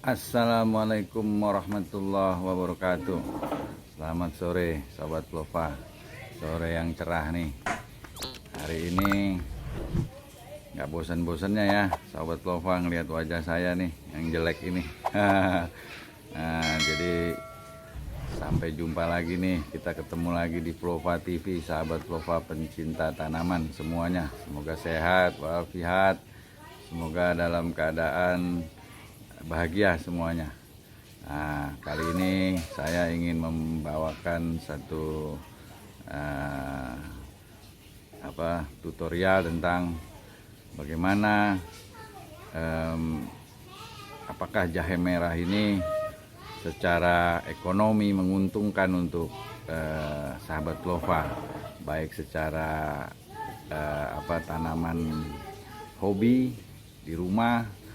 Assalamualaikum warahmatullahi wabarakatuh. Selamat sore Sobat Plova. Sore yang cerah nih. Hari ini nggak bosan-bosannya ya Sobat Plova ngelihat wajah saya nih yang jelek ini. Nah, jadi sampai jumpa lagi nih. Kita ketemu lagi di Plova TV, sahabat Plova pencinta tanaman semuanya. Semoga sehat walafiat. Semoga dalam keadaan bahagia semuanya. Nah, kali ini saya ingin membawakan satu tutorial tentang bagaimana apakah jahe merah ini secara ekonomi menguntungkan untuk sahabat Plova, baik secara tanaman hobi di rumah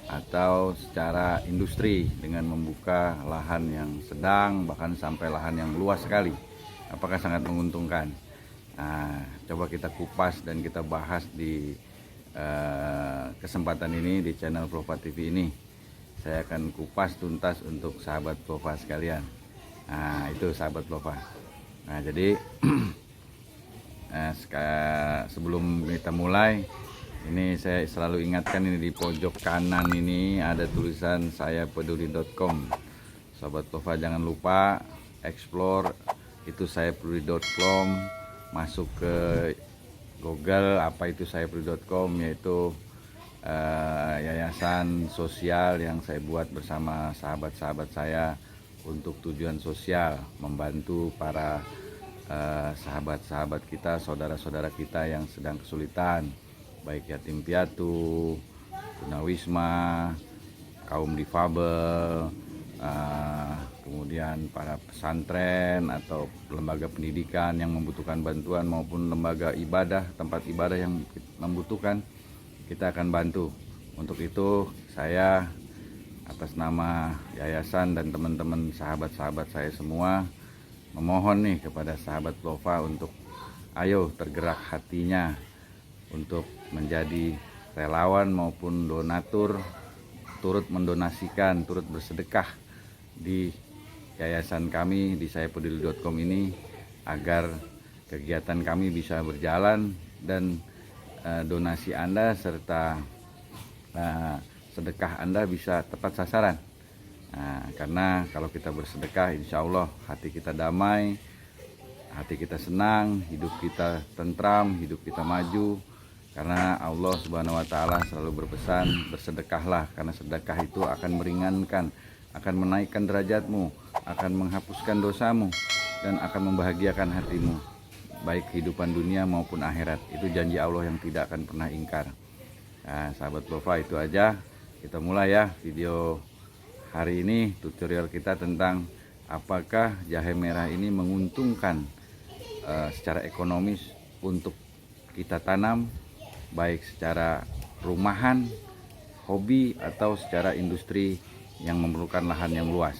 atau secara industri dengan membuka lahan yang sedang bahkan sampai lahan yang luas sekali. Apakah sangat menguntungkan? Nah, coba kita kupas dan kita bahas di kesempatan ini di channel Plova TV ini. Saya akan kupas tuntas untuk sahabat Plova sekalian. Nah, itu sahabat Plova. Nah, jadi sebelum kita mulai, ini saya selalu ingatkan, ini di pojok kanan ini ada tulisan sayapeduli.com. Sobat Plova jangan lupa explore itu sayapeduli.com, masuk ke Google apa itu sayapeduli.com, yaitu yayasan sosial yang saya buat bersama sahabat-sahabat saya untuk tujuan sosial, membantu para sahabat-sahabat kita, saudara-saudara kita yang sedang kesulitan, baik yatim piatu, tunawisma, kaum difabel, kemudian para pesantren atau lembaga pendidikan yang membutuhkan bantuan, maupun lembaga ibadah, tempat ibadah yang membutuhkan, kita akan bantu. Untuk itu saya atas nama yayasan dan teman-teman sahabat-sahabat saya semua memohon nih kepada sahabat Plova untuk ayo tergerak hatinya untuk menjadi relawan maupun donatur, turut mendonasikan, turut bersedekah di yayasan kami di sayapeduli.com ini, agar kegiatan kami bisa berjalan dan donasi Anda serta sedekah Anda bisa tepat sasaran. Nah, karena kalau kita bersedekah, insya Allah hati kita damai, hati kita senang, hidup kita tentram, hidup kita maju. Karena Allah Subhanahu wa Ta'ala selalu berpesan, bersedekahlah, karena sedekah itu akan meringankan, akan menaikkan derajatmu, akan menghapuskan dosamu, dan akan membahagiakan hatimu, baik kehidupan dunia maupun akhirat. Itu janji Allah yang tidak akan pernah ingkar. Nah, sahabat Plova, itu aja. Kita mulai ya video hari ini, tutorial kita tentang apakah jahe merah ini menguntungkan secara ekonomis untuk kita tanam, baik secara rumahan, hobi, atau secara industri yang memerlukan lahan yang luas.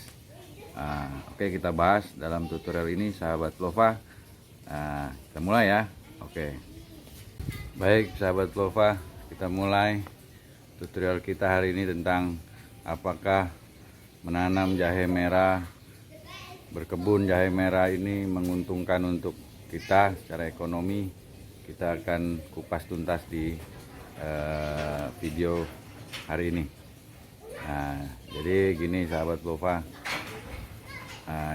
Oke, kita bahas dalam tutorial ini sahabat Plova. Kita mulai ya. Oke, baik sahabat Plova, kita mulai tutorial kita hari ini tentang apakah menanam jahe merah, berkebun jahe merah ini menguntungkan untuk kita secara ekonomi. Kita akan kupas tuntas di video hari ini. Nah, jadi gini sahabat Plova,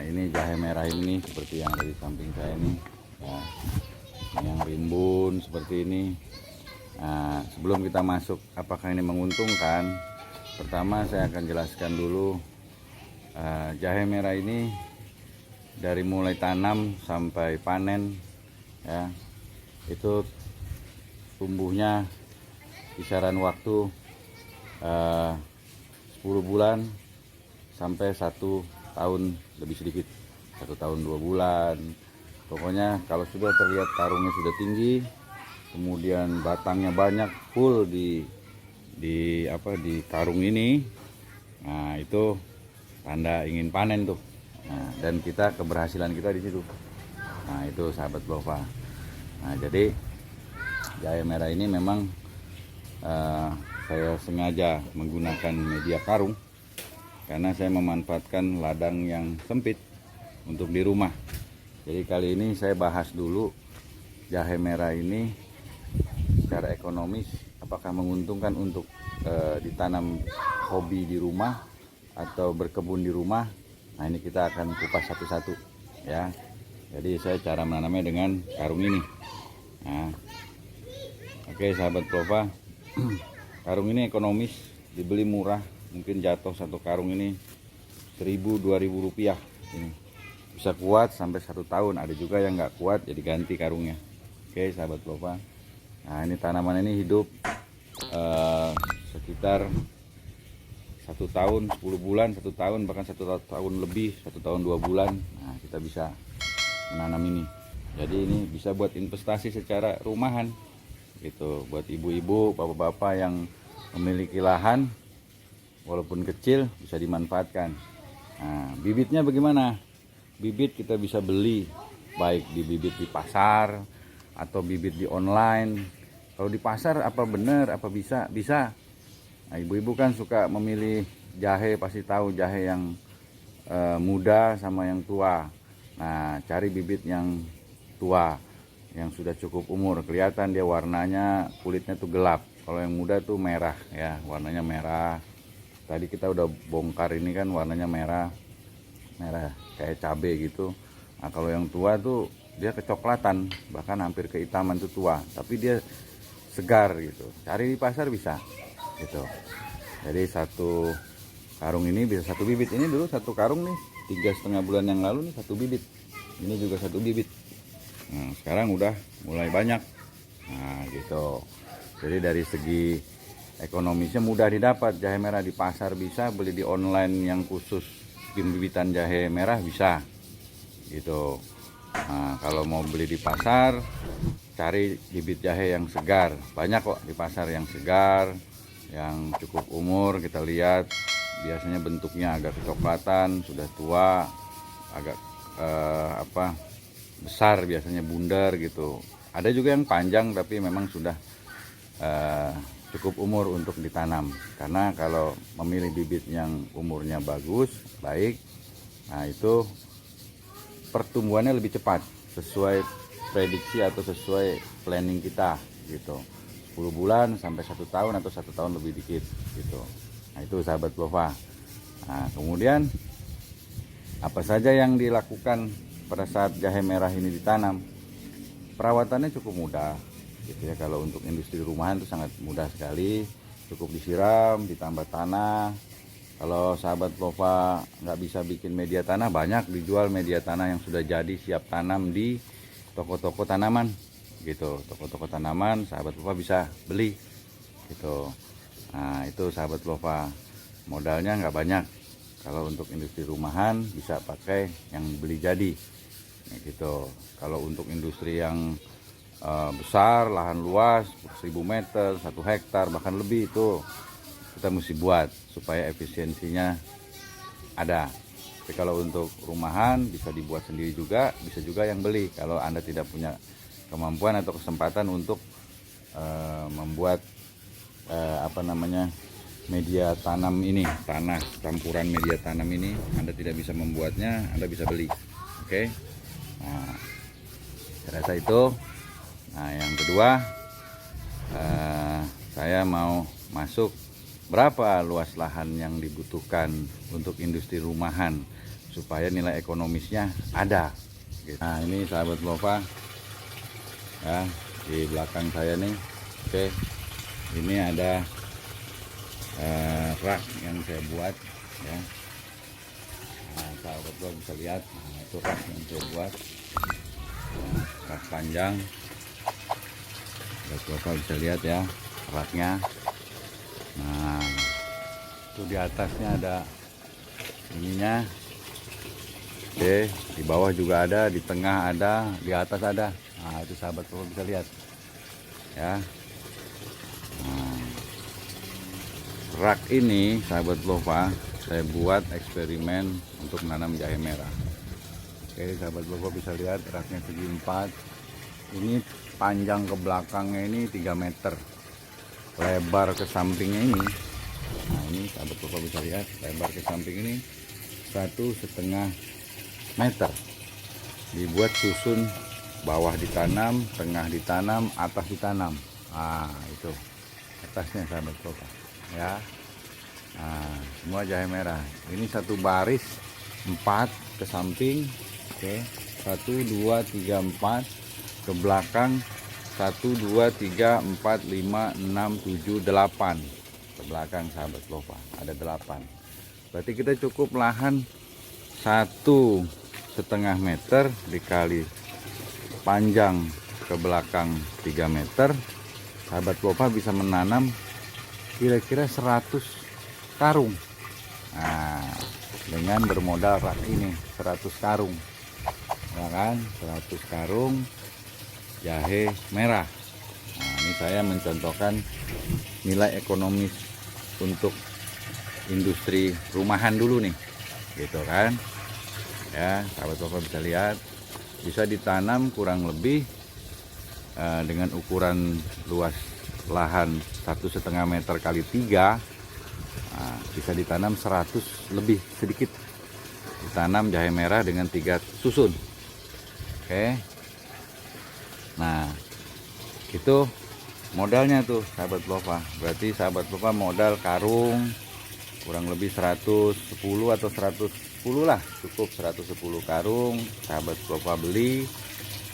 ini jahe merah ini seperti yang ada di samping saya ini, yang rimbun seperti ini. Nah, sebelum kita masuk apakah ini menguntungkan, pertama saya akan jelaskan dulu jahe merah ini dari mulai tanam sampai panen ya, itu tumbuhnya kisaran waktu 10 bulan sampai 1 tahun lebih sedikit, 1 tahun 2 bulan. Pokoknya kalau sudah terlihat karungnya sudah tinggi, kemudian batangnya banyak, full di karung ini, nah itu tanda ingin panen tuh. Nah, dan keberhasilan kita di situ. Nah, itu sahabat Plova. Nah, jadi jahe merah ini memang saya sengaja menggunakan media karung karena saya memanfaatkan ladang yang sempit untuk di rumah. Jadi kali ini saya bahas dulu jahe merah ini secara ekonomis apakah menguntungkan untuk ditanam hobi di rumah atau berkebun di rumah. Nah, ini kita akan kupas satu-satu ya. Jadi saya cara menanamnya dengan karung ini. Nah, oke sahabat Plova, karung ini ekonomis, dibeli murah, mungkin jatuh satu karung ini 1.000-2.000 rupiah. Ini bisa kuat sampai 1 tahun, ada juga yang nggak kuat jadi ganti karungnya. Oke sahabat Plova, nah ini tanaman ini hidup sekitar 1 tahun 10 bulan, 1 tahun, bahkan 1 tahun lebih, 1 tahun 2 bulan. Nah, kita bisa menanam ini. Jadi ini bisa buat investasi secara rumahan gitu, buat ibu-ibu, bapak-bapak yang memiliki lahan walaupun kecil bisa dimanfaatkan. Nah, bibitnya bagaimana? Bibit kita bisa beli baik di bibit di pasar atau bibit di online. Kalau di pasar apa benar, apa bisa? Bisa. Nah, ibu-ibu kan suka memilih jahe, pasti tahu jahe yang muda sama yang tua. Nah, cari bibit yang tua, yang sudah cukup umur, kelihatan dia warnanya, kulitnya tuh gelap. Kalau yang muda tuh merah ya, warnanya merah. Tadi kita udah bongkar ini kan warnanya merah kayak cabai gitu. Nah, kalau yang tua tuh dia kecoklatan, bahkan hampir kehitaman tuh tua, tapi dia segar gitu. Cari di pasar bisa gitu. Jadi satu karung ini bisa 1 bibit. Ini dulu 1 karung nih 3,5 bulan yang lalu nih 1 bibit. Ini juga 1 bibit. Nah, sekarang udah mulai banyak. Nah, gitu. Jadi dari segi ekonomisnya mudah didapat. Jahe merah di pasar bisa, beli di online yang khusus bibitan jahe merah bisa. Gitu. Nah, kalau mau beli di pasar, cari bibit jahe yang segar. Banyak kok di pasar yang segar, yang cukup umur. Kita lihat biasanya bentuknya agak kecoklatan, sudah tua, agak besar, biasanya bundar gitu. Ada juga yang panjang tapi memang sudah cukup umur untuk ditanam. Karena kalau memilih bibit yang umurnya bagus, baik, nah itu pertumbuhannya lebih cepat sesuai prediksi atau sesuai planning kita gitu. 10 bulan sampai 1 tahun atau 1 tahun lebih dikit gitu. Nah, itu sahabat Plova. Nah, kemudian apa saja yang dilakukan pada saat jahe merah ini ditanam? Perawatannya cukup mudah gitu ya. Kalau untuk industri rumahan itu sangat mudah sekali, cukup disiram, ditambah tanah. Kalau sahabat Plova nggak bisa bikin media tanah, banyak dijual media tanah yang sudah jadi siap tanam di toko-toko tanaman gitu. Toko-toko tanaman sahabat Plova bisa beli gitu. Nah, itu sahabat Plova, modalnya nggak banyak. Kalau untuk industri rumahan bisa pakai yang beli jadi gitu. Kalau untuk industri yang besar, lahan luas 1.000 meter, 1 hektar bahkan lebih, itu kita mesti buat supaya efisiensinya ada. Tapi kalau untuk rumahan bisa dibuat sendiri juga, bisa juga yang beli kalau Anda tidak punya kemampuan atau kesempatan untuk membuat media tanam ini, tanah campuran media tanam ini. Anda tidak bisa membuatnya, Anda bisa beli. Oke. Nah, saya rasa itu. Nah, yang kedua, saya mau masuk berapa luas lahan yang dibutuhkan untuk industri rumahan supaya nilai ekonomisnya ada. Nah, ini sahabat Plova ya, di belakang saya nih. Oke, ini ada rak yang saya buat ya. Nah, sahabat Plova bisa lihat, nah, itu rak yang saya buat, rak panjang. Sahabat Plova bisa lihat ya raknya. Nah, itu di atasnya ada ininya. Oke, di bawah juga ada, di tengah ada, di atas ada. Nah, itu sahabat Plova bisa lihat ya. Nah, rak ini sahabat Plova saya buat eksperimen untuk menanam jahe merah. Oke, sahabat Plova bisa lihat raknya segi 4. Ini panjang ke belakangnya ini 3 meter, lebar ke sampingnya ini Nah ini sahabat Bapak bisa lihat lebar ke samping ini 1,5 meter. Dibuat susun, bawah ditanam, tengah ditanam, atas ditanam. Nah itu atasnya sahabat Bapak ya. Nah semua jahe merah. Ini satu baris 4 ke samping. Oke, 1 2 3 4 ke belakang 1 2 3 4 5 6 7 8 ke belakang sahabat Bapak ada 8. Berarti kita cukup lahan 1,5 meter dikali panjang ke belakang 3 meter. Sahabat Bapak bisa menanam kira-kira 100 karung. Nah, dengan bermodal rak ini 100 karung. Ya kan? 100 karung jahe merah. Nah, ini saya mencontohkan nilai ekonomis untuk industri rumahan dulu nih, gitu kan ya. Sahabat Bapak bisa lihat bisa ditanam kurang lebih dengan ukuran luas lahan 1,5 meter kali 3. Nah, bisa ditanam 100 lebih sedikit, ditanam jahe merah dengan 3 susun. Oke, nah itu modalnya tuh sahabat Bapak. Berarti sahabat Bapak modal karung kurang lebih 110 atau 110 lah, cukup 110 karung. Sahabat Bapak beli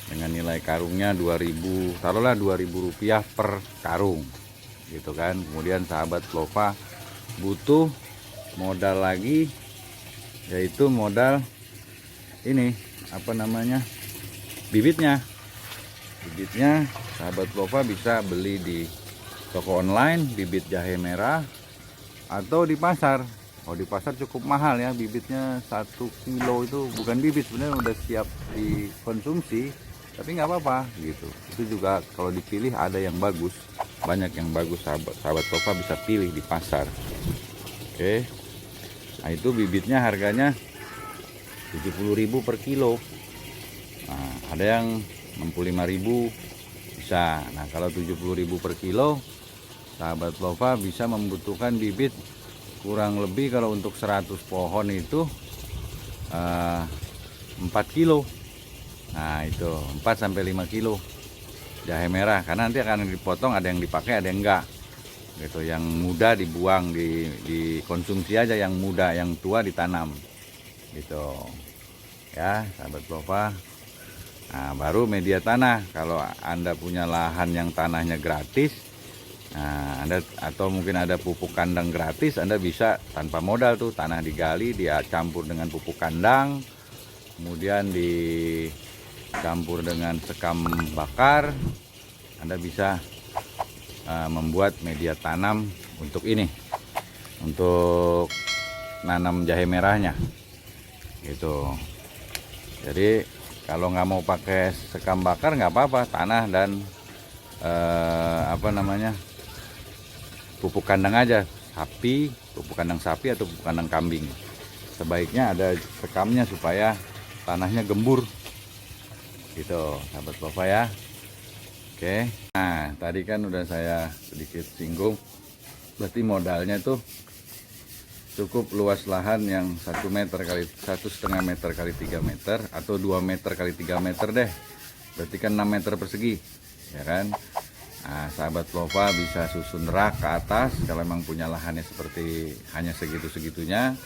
dengan nilai karungnya 2.000, taruhlah 2.000 rupiah per karung, gitu kan. Kemudian sahabat Bapak butuh modal lagi, yaitu modal ini apa namanya, bibitnya. Bibitnya sahabat Bapak bisa beli di toko online bibit jahe merah atau di pasar. Oh, di pasar cukup mahal ya, bibitnya 1 kilo itu bukan bibit, sebenarnya udah siap dikonsumsi, tapi nggak apa-apa gitu. Itu juga kalau dipilih ada yang bagus, banyak yang bagus, sahabat Bapak bisa pilih di pasar. Oke, nah itu bibitnya harganya 70.000 per kilo. Nah, ada yang 65.000 bisa. Nah kalau 70.000 per kilo, sahabat Bapak bisa membutuhkan bibit kurang lebih kalau untuk 100 pohon itu 4 kilo. Nah itu 4 sampai 5 kilo jahe merah, karena nanti akan dipotong, ada yang dipakai ada yang enggak gitu. Yang muda dibuang, dikonsumsi aja yang muda, yang tua ditanam gitu ya sahabat Bapak. Nah baru media tanah, kalau Anda punya lahan yang tanahnya gratis, nah Anda atau mungkin ada pupuk kandang gratis, Anda bisa tanpa modal tuh, tanah digali, dia campur dengan pupuk kandang, kemudian dicampur dengan sekam bakar, Anda bisa membuat media tanam untuk ini, untuk nanam jahe merahnya gitu. Jadi kalau nggak mau pakai sekam bakar nggak apa-apa, tanah dan apa namanya, pupuk kandang aja, sapi, pupuk kandang sapi atau pupuk kandang kambing. Sebaiknya ada sekamnya supaya tanahnya gembur gitu sahabat Bapak ya. Oke, nah tadi kan udah saya sedikit singgung, berarti modalnya tuh cukup luas lahan yang 1 meter kali 1,5 meter kali 3 meter atau 2 meter kali 3 meter deh, berarti kan 6 meter persegi ya kan. Nah sahabat Bapak bisa susun rak ke atas, kalau memang punya lahannya seperti hanya segitu-segitunya,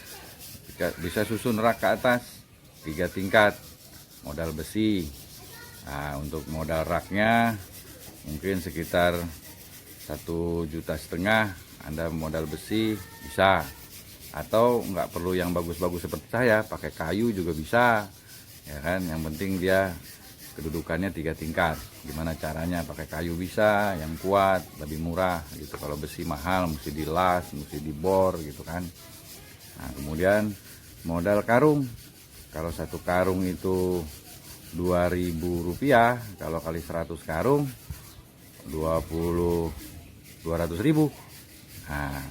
bisa susun rak ke atas 3 tingkat modal besi. Nah untuk modal raknya mungkin sekitar 1,5 juta Anda modal besi bisa, atau nggak perlu yang bagus-bagus seperti saya, pakai kayu juga bisa ya kan. Yang penting dia kedudukannya 3 tingkat. Gimana caranya? Pakai kayu bisa, yang kuat, lebih murah gitu. Kalau besi mahal, mesti dilas, mesti dibor gitu kan. Nah kemudian modal karung, kalau 1 karung itu 2.000 rupiah, kalau kali 100 karung 200.000. Nah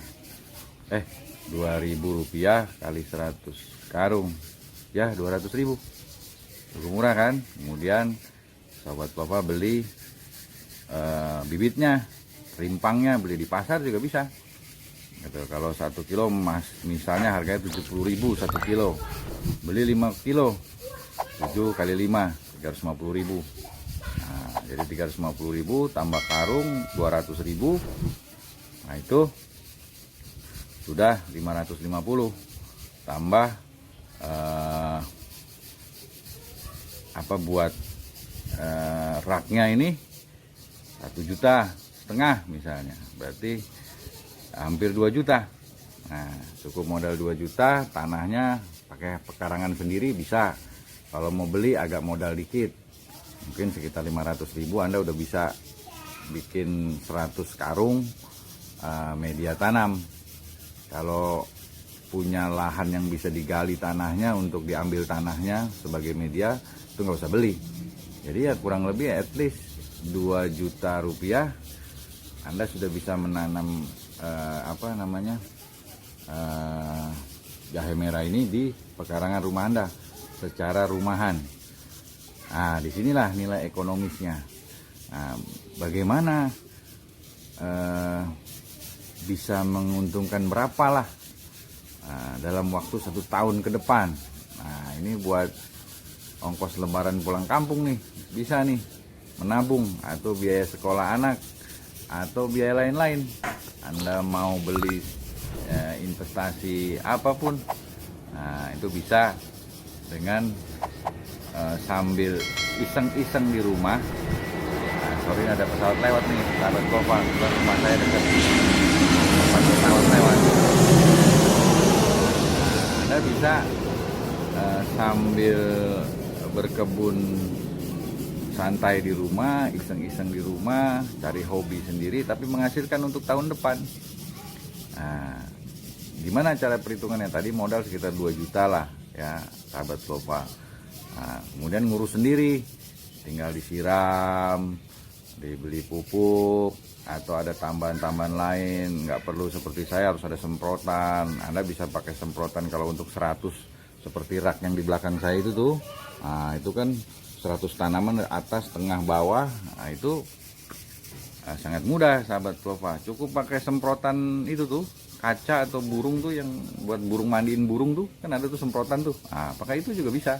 2.000 rupiah kali 100 karung ya 200.000, cukup murah kan. Kemudian sahabat Bapak beli bibitnya, rimpangnya beli di pasar juga bisa. gitu. Kalau 1 kilo misalnya harganya 70.000 1 kilo, beli 5 kilo 7 kali 5 350.000. Nah, jadi 350.000 tambah karung 200.000, nah itu sudah 550, tambah apa buat raknya ini 1,5 juta misalnya, berarti hampir 2 juta. Nah, cukup modal 2 juta, tanahnya pakai pekarangan sendiri bisa. Kalau mau beli agak modal dikit, mungkin sekitar 500.000 Anda udah bisa bikin 100 karung media tanam. Kalau punya lahan yang bisa digali tanahnya untuk diambil tanahnya sebagai media, itu nggak usah beli. Jadi ya kurang lebih at least 2 juta rupiah Anda sudah bisa menanam jahe merah ini di pekarangan rumah Anda secara rumahan. Nah, disinilah nilai ekonomisnya. Nah, bagaimana bisa menguntungkan berapalah dalam waktu 1 tahun ke depan. Nah, ini buat ongkos lebaran pulang kampung nih, bisa nih menabung, atau biaya sekolah anak, atau biaya lain-lain. Anda mau beli investasi apapun, nah itu bisa dengan sambil iseng-iseng di rumah. Nah, sorry ada pesawat lewat nih, sahabat Gova, rumah saya dekat pesawat lewat. Nah, Anda bisa sambil berkebun santai di rumah, iseng-iseng di rumah, cari hobi sendiri tapi menghasilkan untuk tahun depan. Nah, gimana cara perhitungannya? Tadi modal sekitar 2 juta lah ya, sahabat Gova. Nah, kemudian ngurus sendiri, tinggal disiram, dibeli pupuk, atau ada tambahan-tambahan lain. Nggak perlu seperti saya harus ada semprotan. Anda bisa pakai semprotan kalau untuk 100 seperti rak yang di belakang saya itu tuh. Nah, itu kan 100 tanaman atas, tengah, bawah. Nah, itu sangat mudah sahabat Gova. Cukup pakai semprotan itu tuh, kaca atau burung tuh, yang buat burung, mandiin burung tuh kan ada tuh semprotan tuh. Nah, pakai itu juga bisa.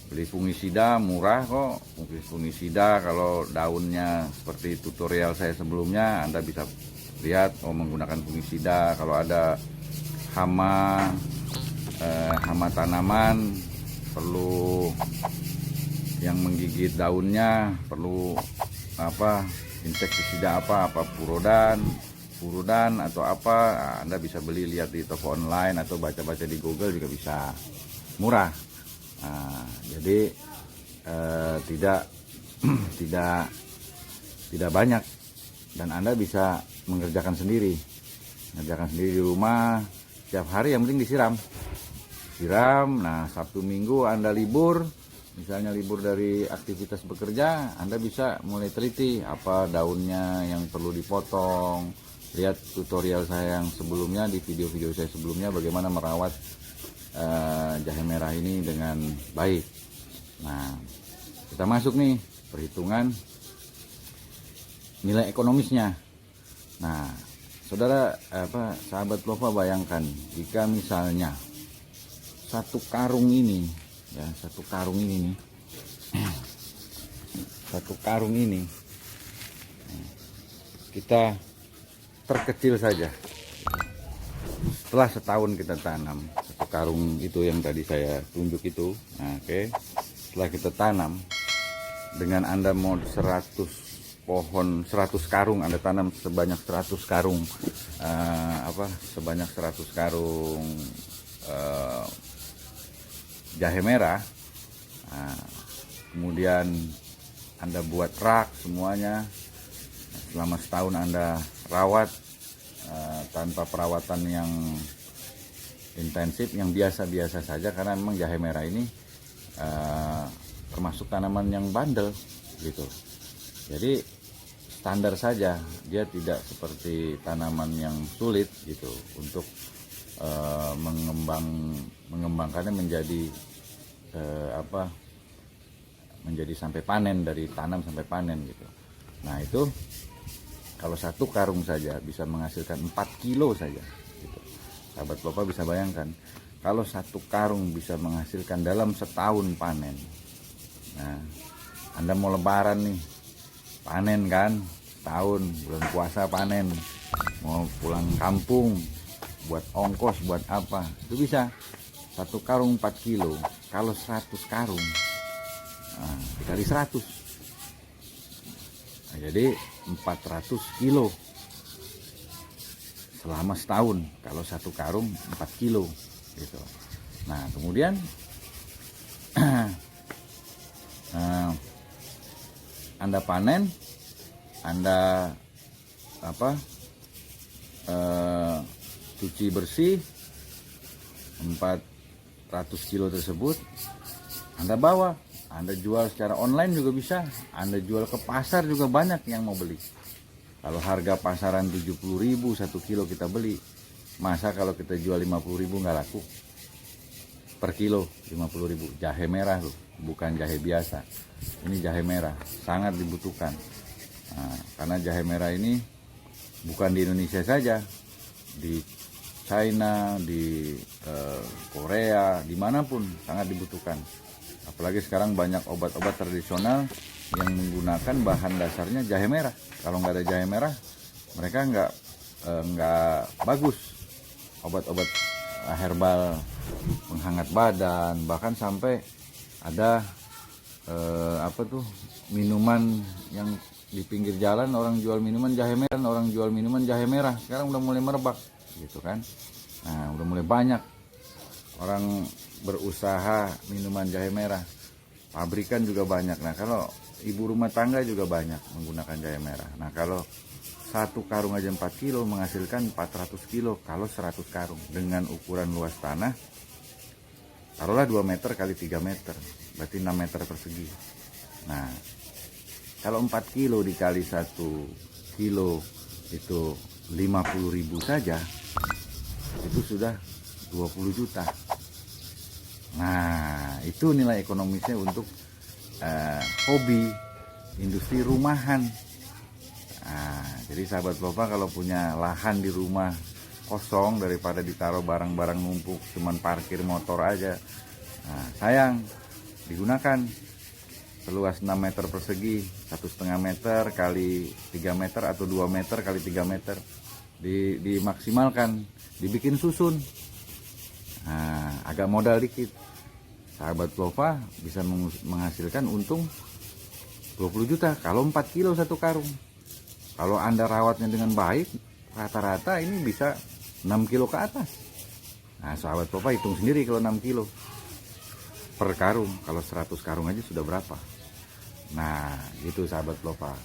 Beli fungisida murah kok, fungisida. Kalau daunnya seperti tutorial saya sebelumnya, Anda bisa lihat menggunakan fungisida. Kalau ada hama tanaman, perlu yang menggigit daunnya, perlu insektisida apa furodan atau apa, Anda bisa beli, lihat di toko online atau baca-baca di Google juga bisa, murah. Nah, jadi tidak banyak, dan Anda bisa mengerjakan sendiri di rumah setiap hari. Yang penting disiram. Nah, Sabtu Minggu Anda libur, misalnya libur dari aktivitas bekerja, Anda bisa mulai teliti apa daunnya yang perlu dipotong. Lihat tutorial saya yang sebelumnya, di video-video saya sebelumnya, bagaimana merawat jahe merah ini dengan baik. Nah, kita masuk nih perhitungan nilai ekonomisnya. Nah, saudara sahabat Gova, bayangkan jika misalnya satu karung ini nih, satu karung ini kita terkecil saja, setelah setahun kita tanam satu karung itu yang tadi saya tunjuk itu. Nah, setelah kita tanam, dengan Anda mau 100 pohon, 100 karung Anda tanam sebanyak 100 karung sebanyak 100 karung jahe merah. Nah, kemudian Anda buat rak semuanya. Selama setahun Anda rawat tanpa perawatan yang intensif, yang biasa-biasa saja, karena memang jahe merah ini termasuk tanaman yang bandel gitu. Jadi standar saja, dia tidak seperti tanaman yang sulit gitu untuk mengembangkannya menjadi menjadi sampai panen, dari tanam sampai panen gitu. Nah, itu kalau satu karung saja bisa menghasilkan 4 kilo saja. Sahabat Bapak bisa bayangkan, kalau 1 karung bisa menghasilkan dalam setahun panen. Nah, Anda mau lebaran nih, panen kan, tahun bulan puasa panen, mau pulang kampung buat ongkos buat apa, itu bisa 1 karung 4 kilo. Kalau 100 karung, nah, dikali 100, nah, jadi 400 kilo selama setahun. Kalau 1 karung 4 kilo gitu. Nah kemudian Anda panen, Anda cuci bersih 400 kilo tersebut, Anda bawa, Anda jual secara online juga bisa, Anda jual ke pasar juga banyak yang mau beli. Kalau harga pasaran 70.000 1 kilo kita beli, masa kalau kita jual 50.000 nggak laku? Per kilo 50.000, jahe merah loh, bukan jahe biasa. Ini jahe merah, sangat dibutuhkan. Nah, karena jahe merah ini bukan di Indonesia saja, di China, di Korea, dimanapun sangat dibutuhkan. Apalagi sekarang banyak obat-obat tradisional yang menggunakan bahan dasarnya jahe merah. Kalau nggak ada jahe merah, mereka nggak bagus. Obat-obat herbal penghangat badan, bahkan sampai ada minuman yang di pinggir jalan, orang jual minuman jahe merah, sekarang udah mulai merebak gitu kan. Nah udah mulai banyak orang berusaha minuman jahe merah, pabrikan juga banyak. Nah kalau ibu rumah tangga juga banyak menggunakan jahe merah. Nah kalau 1 karung aja 4 kilo menghasilkan 400 kilo kalau 100 karung dengan ukuran luas tanah, taruhlah 2 meter kali 3 meter, berarti 6 meter persegi. Nah kalau 4 kilo dikali 1 kilo itu 50.000 saja, itu sudah 20 juta. Nah itu nilai ekonomisnya untuk hobi, industri rumahan. Nah, jadi sahabat Bapak kalau punya lahan di rumah kosong, daripada ditaruh barang-barang numpuk cuman parkir motor aja, nah, sayang, digunakan. Seluas 6 meter persegi, 1,5 meter kali 3 meter atau 2 meter kali 3 meter, dimaksimalkan, dibikin susun. Nah, agak modal dikit, sahabat Lova bisa menghasilkan untung 20 juta kalau 4 kilo 1 karung. Kalau Anda rawatnya dengan baik, rata-rata ini bisa 6 kilo ke atas. Nah sahabat Lova hitung sendiri kalau 6 kilo per karung, kalau 100 karung aja sudah berapa. Nah gitu sahabat Lova,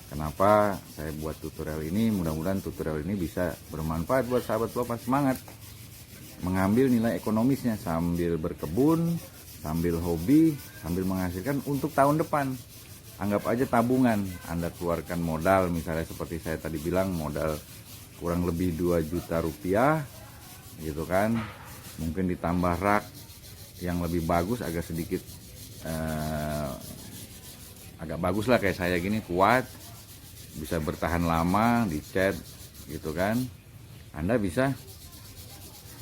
kenapa saya buat tutorial ini. Mudah-mudahan tutorial ini bisa bermanfaat buat sahabat Lova. Semangat mengambil nilai ekonomisnya sambil berkebun, sambil hobi, sambil menghasilkan untuk tahun depan. Anggap aja tabungan, Anda keluarkan modal, misalnya seperti saya tadi bilang, modal kurang lebih 2 juta rupiah gitu kan. Mungkin ditambah rak yang lebih bagus, agak sedikit agak bagus lah, kayak saya gini, kuat, bisa bertahan lama, dicat gitu kan. Anda bisa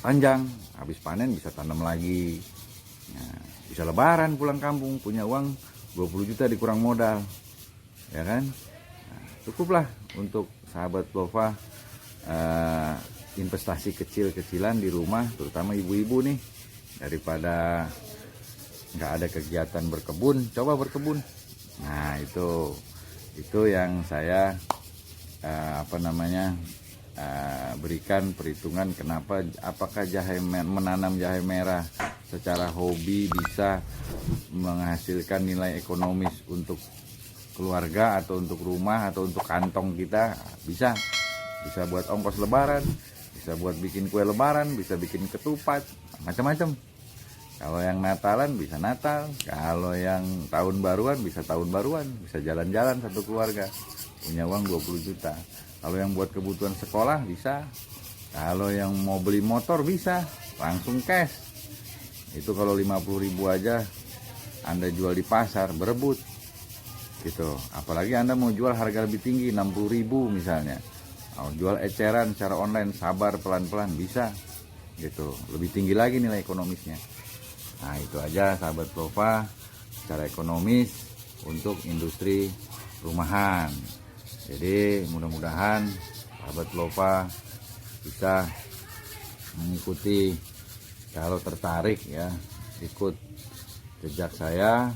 panjang, habis panen bisa tanam lagi. Nah, bisa lebaran pulang kampung punya uang 20 juta dikurang modal, ya kan. Nah, cukuplah untuk sahabat Lova investasi kecil-kecilan di rumah, terutama ibu-ibu nih, daripada nggak ada kegiatan berkebun, coba berkebun. Nah itu yang saya berikan perhitungan kenapa, apakah menanam jahe merah secara hobi bisa menghasilkan nilai ekonomis untuk keluarga atau untuk rumah atau untuk kantong kita. Bisa buat ongkos lebaran, bisa buat bikin kue lebaran, bisa bikin ketupat, macam-macam. Kalau yang Natalan bisa Natal, kalau yang tahun baruan bisa tahun baruan, bisa jalan-jalan satu keluarga, punya uang 20 juta. Kalau yang buat kebutuhan sekolah bisa, kalau yang mau beli motor bisa, langsung cash. Itu kalau 50.000 aja Anda jual di pasar, berebut gitu. Apalagi Anda mau jual harga lebih tinggi, 60.000 misalnya. Jual eceran secara online, sabar pelan-pelan bisa. gitu, lebih tinggi lagi nilai ekonomisnya. Nah itu aja sahabat Lova secara ekonomis untuk industri rumahan. Jadi mudah-mudahan sahabat Lova bisa mengikuti, kalau tertarik ya, ikut jejak saya.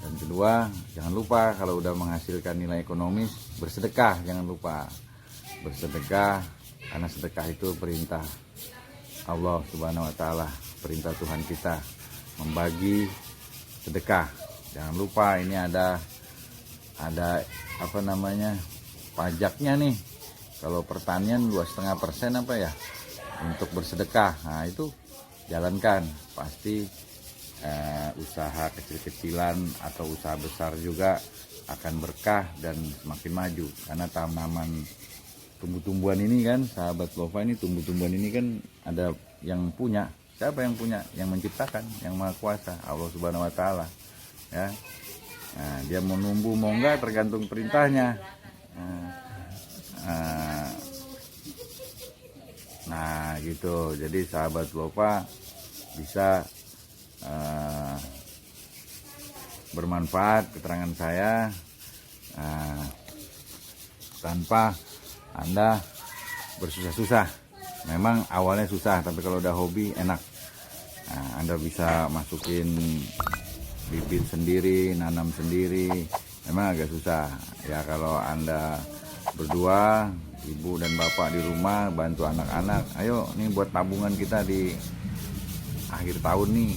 Dan kedua, jangan lupa kalau udah menghasilkan nilai ekonomis, bersedekah. Jangan lupa bersedekah, karena sedekah itu perintah Allah Subhanahu wa Ta'ala, perintah Tuhan kita membagi sedekah. Jangan lupa ini ada apa namanya, pajaknya nih. Kalau pertanian 2,5% apa ya untuk bersedekah. Nah itu jalankan, pasti usaha kecil-kecilan atau usaha besar juga akan berkah dan semakin maju. Karena tanaman tumbuh-tumbuhan ini kan, sahabat Lova, ini tumbuh-tumbuhan ini kan ada yang punya. Siapa yang punya? Yang menciptakan, yang maha kuasa, Allah Subhanahu wa Ta'ala ya. Nah, dia mau numbuh mau enggak tergantung perintahnya. Nah gitu, jadi sahabat Lova bisa bermanfaat keterangan saya tanpa Anda bersusah-susah. Memang awalnya susah, tapi kalau udah hobi enak. Nah, Anda bisa masukin bibit sendiri, nanam sendiri. Memang agak susah ya kalau Anda berdua, ibu dan bapak di rumah, bantu anak-anak. Ayo nih buat tabungan kita di akhir tahun nih,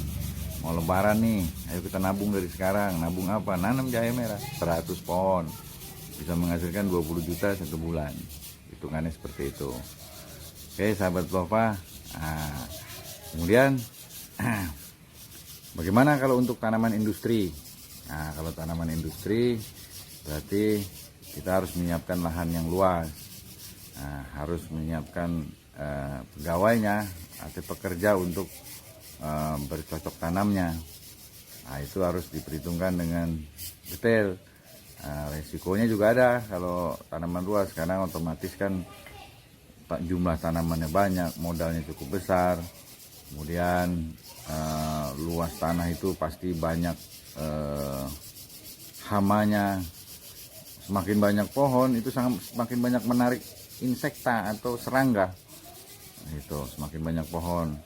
mau lebaran nih, ayo kita nabung dari sekarang. Nabung apa? Nanam jahe merah 100 pohon, bisa menghasilkan 20 juta satu bulan. Hitungannya seperti itu. Oke sahabat Lova. Kemudian bagaimana kalau untuk tanaman industri? Nah kalau tanaman industri berarti kita harus menyiapkan lahan yang luas. Harus menyiapkan pegawainya atau pekerja untuk bercocok tanamnya. Nah itu harus diperhitungkan dengan detail. Resikonya juga ada kalau tanaman luas, karena otomatis kan jumlah tanamannya banyak, modalnya cukup besar. Kemudian luas tanah itu pasti banyak hamanya. Semakin banyak pohon itu semakin banyak menarik insekta atau serangga. Itu semakin banyak pohon.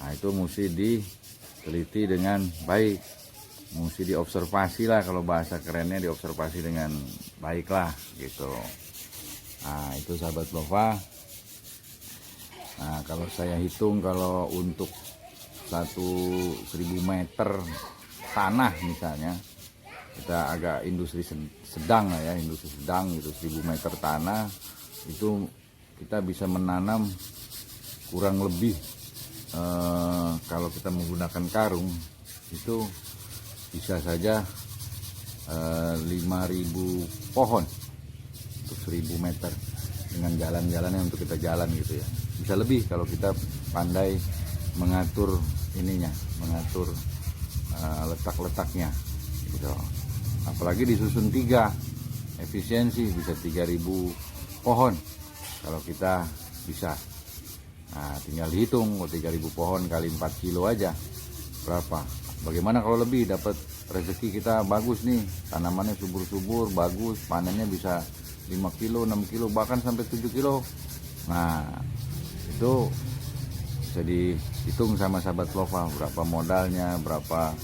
Nah itu mesti diteliti dengan baik, mesti diobservasi lah, kalau bahasa kerennya diobservasi dengan baik lah gitu. Nah itu sahabat Lova. Nah kalau saya hitung, kalau untuk 1.000 meter tanah misalnya, kita agak industri sedang lah ya, industri sedang gitu, 1.000 meter tanah itu kita bisa menanam kurang lebih kalau kita menggunakan karung itu bisa saja 5.000 pohon untuk 1.000 meter dengan jalan-jalannya untuk kita jalan gitu ya. Bisa lebih kalau kita pandai mengatur ininya, mengatur letak-letaknya gitu. Apalagi disusun 3, efisiensi bisa 3.000 pohon kalau kita bisa. Nah tinggal dihitung, 3.000 pohon kali 4 kilo aja berapa. Bagaimana kalau lebih, dapat rezeki kita bagus nih, tanamannya subur-subur, bagus, panennya bisa 5 kilo, 6 kilo, bahkan sampai 7 kilo. Nah itu bisa dihitung sama sahabat Lova, berapa modalnya, berapa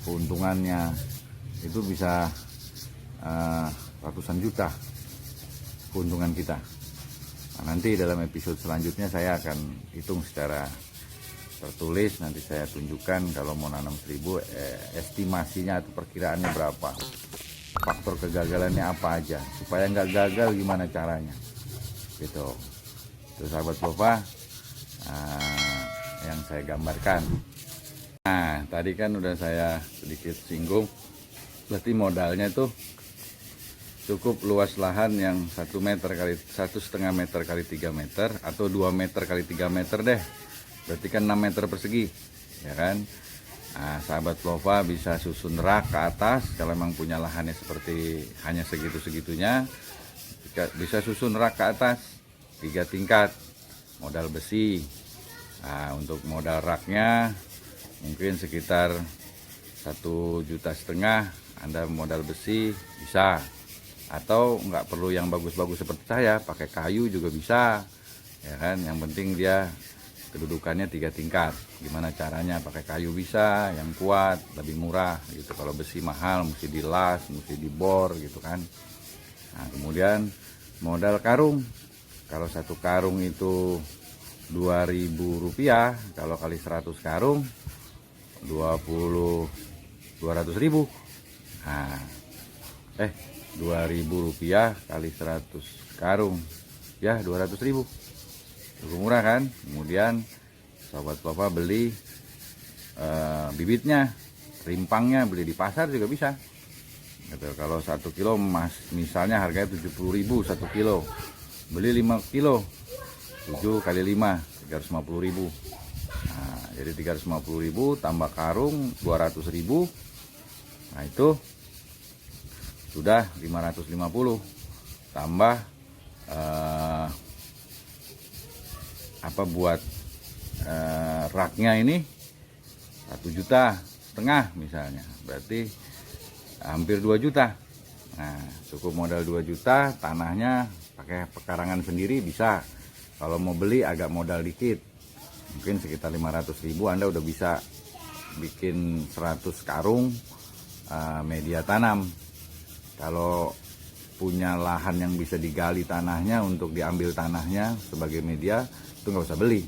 keuntungannya. Itu bisa ratusan juta keuntungan kita. Nah, nanti dalam episode selanjutnya saya akan hitung secara tertulis, nanti saya tunjukkan kalau mau nanam 1.000 estimasinya atau perkiraannya berapa, faktor kegagalannya apa aja, supaya nggak gagal gimana caranya gitu. Itu sahabat Lova yang saya gambarkan. Nah tadi kan udah saya sedikit singgung, berarti modalnya tuh cukup luas lahan yang 1 meter kali 1,5 meter kali 3 meter atau 2 meter kali 3 meter deh, berarti kan 6 meter persegi ya kan. Nah, sahabat Lova bisa susun rak ke atas kalau memang punya lahannya seperti hanya segitu-segitunya, bisa susun rak ke atas 3 tingkat, modal besi Nah, untuk modal raknya mungkin sekitar 1,5 juta. Anda modal besi bisa, atau nggak perlu yang bagus-bagus seperti saya, pakai kayu juga bisa, ya kan. Yang penting dia kedudukannya 3 tingkat. Gimana caranya? Pakai kayu bisa, yang kuat, lebih murah gitu. Kalau besi mahal, mesti dilas, mesti dibor gitu kan. Nah, kemudian modal karung. Kalau satu karung itu Rp2.000, kalau kali 100 karung 200.000. Nah, Rp2.000 kali 100 karung ya 200.000, cukup murah kan. Kemudian sobat Plova beli bibitnya, rimpangnya, beli di pasar juga bisa gitu. Kalau 1 kilo misalnya harganya 70.000 1 kilo, beli 5 kilo, 7 kali 5 350.000. Nah, jadi 350.000 tambah karung 200.000. Nah, itu sudah 550, tambah buat raknya ini 1,5 juta misalnya, berarti hampir 2 juta. Nah, cukup modal 2 juta, tanahnya pakai pekarangan sendiri bisa. Kalau mau beli agak modal dikit, mungkin sekitar 500.000 Anda udah bisa bikin 100 karung media tanam. Kalau punya lahan yang bisa digali tanahnya untuk diambil tanahnya sebagai media, itu nggak usah beli.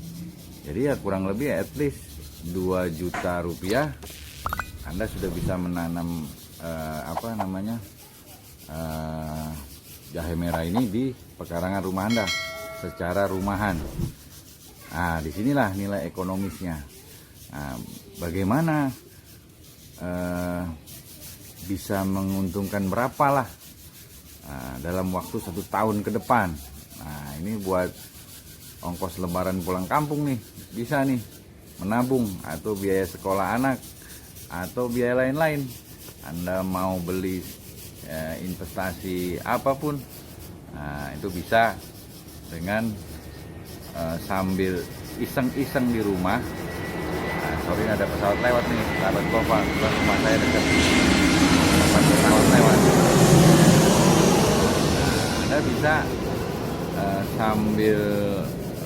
Jadi ya kurang lebih at least 2 juta rupiah Anda sudah bisa menanam jahe merah ini di pekarangan rumah Anda secara rumahan. Nah, disinilah nilai ekonomisnya. Nah, bagaimana bisa menguntungkan berapalah dalam waktu 1 tahun ke depan. Nah, ini buat ongkos lebaran pulang kampung nih, bisa nih menabung, atau biaya sekolah anak, atau biaya lain-lain. Anda mau beli investasi apapun, nah, itu bisa dengan sambil iseng-iseng di rumah. Nah, sorry ada pesawat lewat nih, sahabat Plova, rumah saya dekat pesawat lewat. Nah, Anda bisa sambil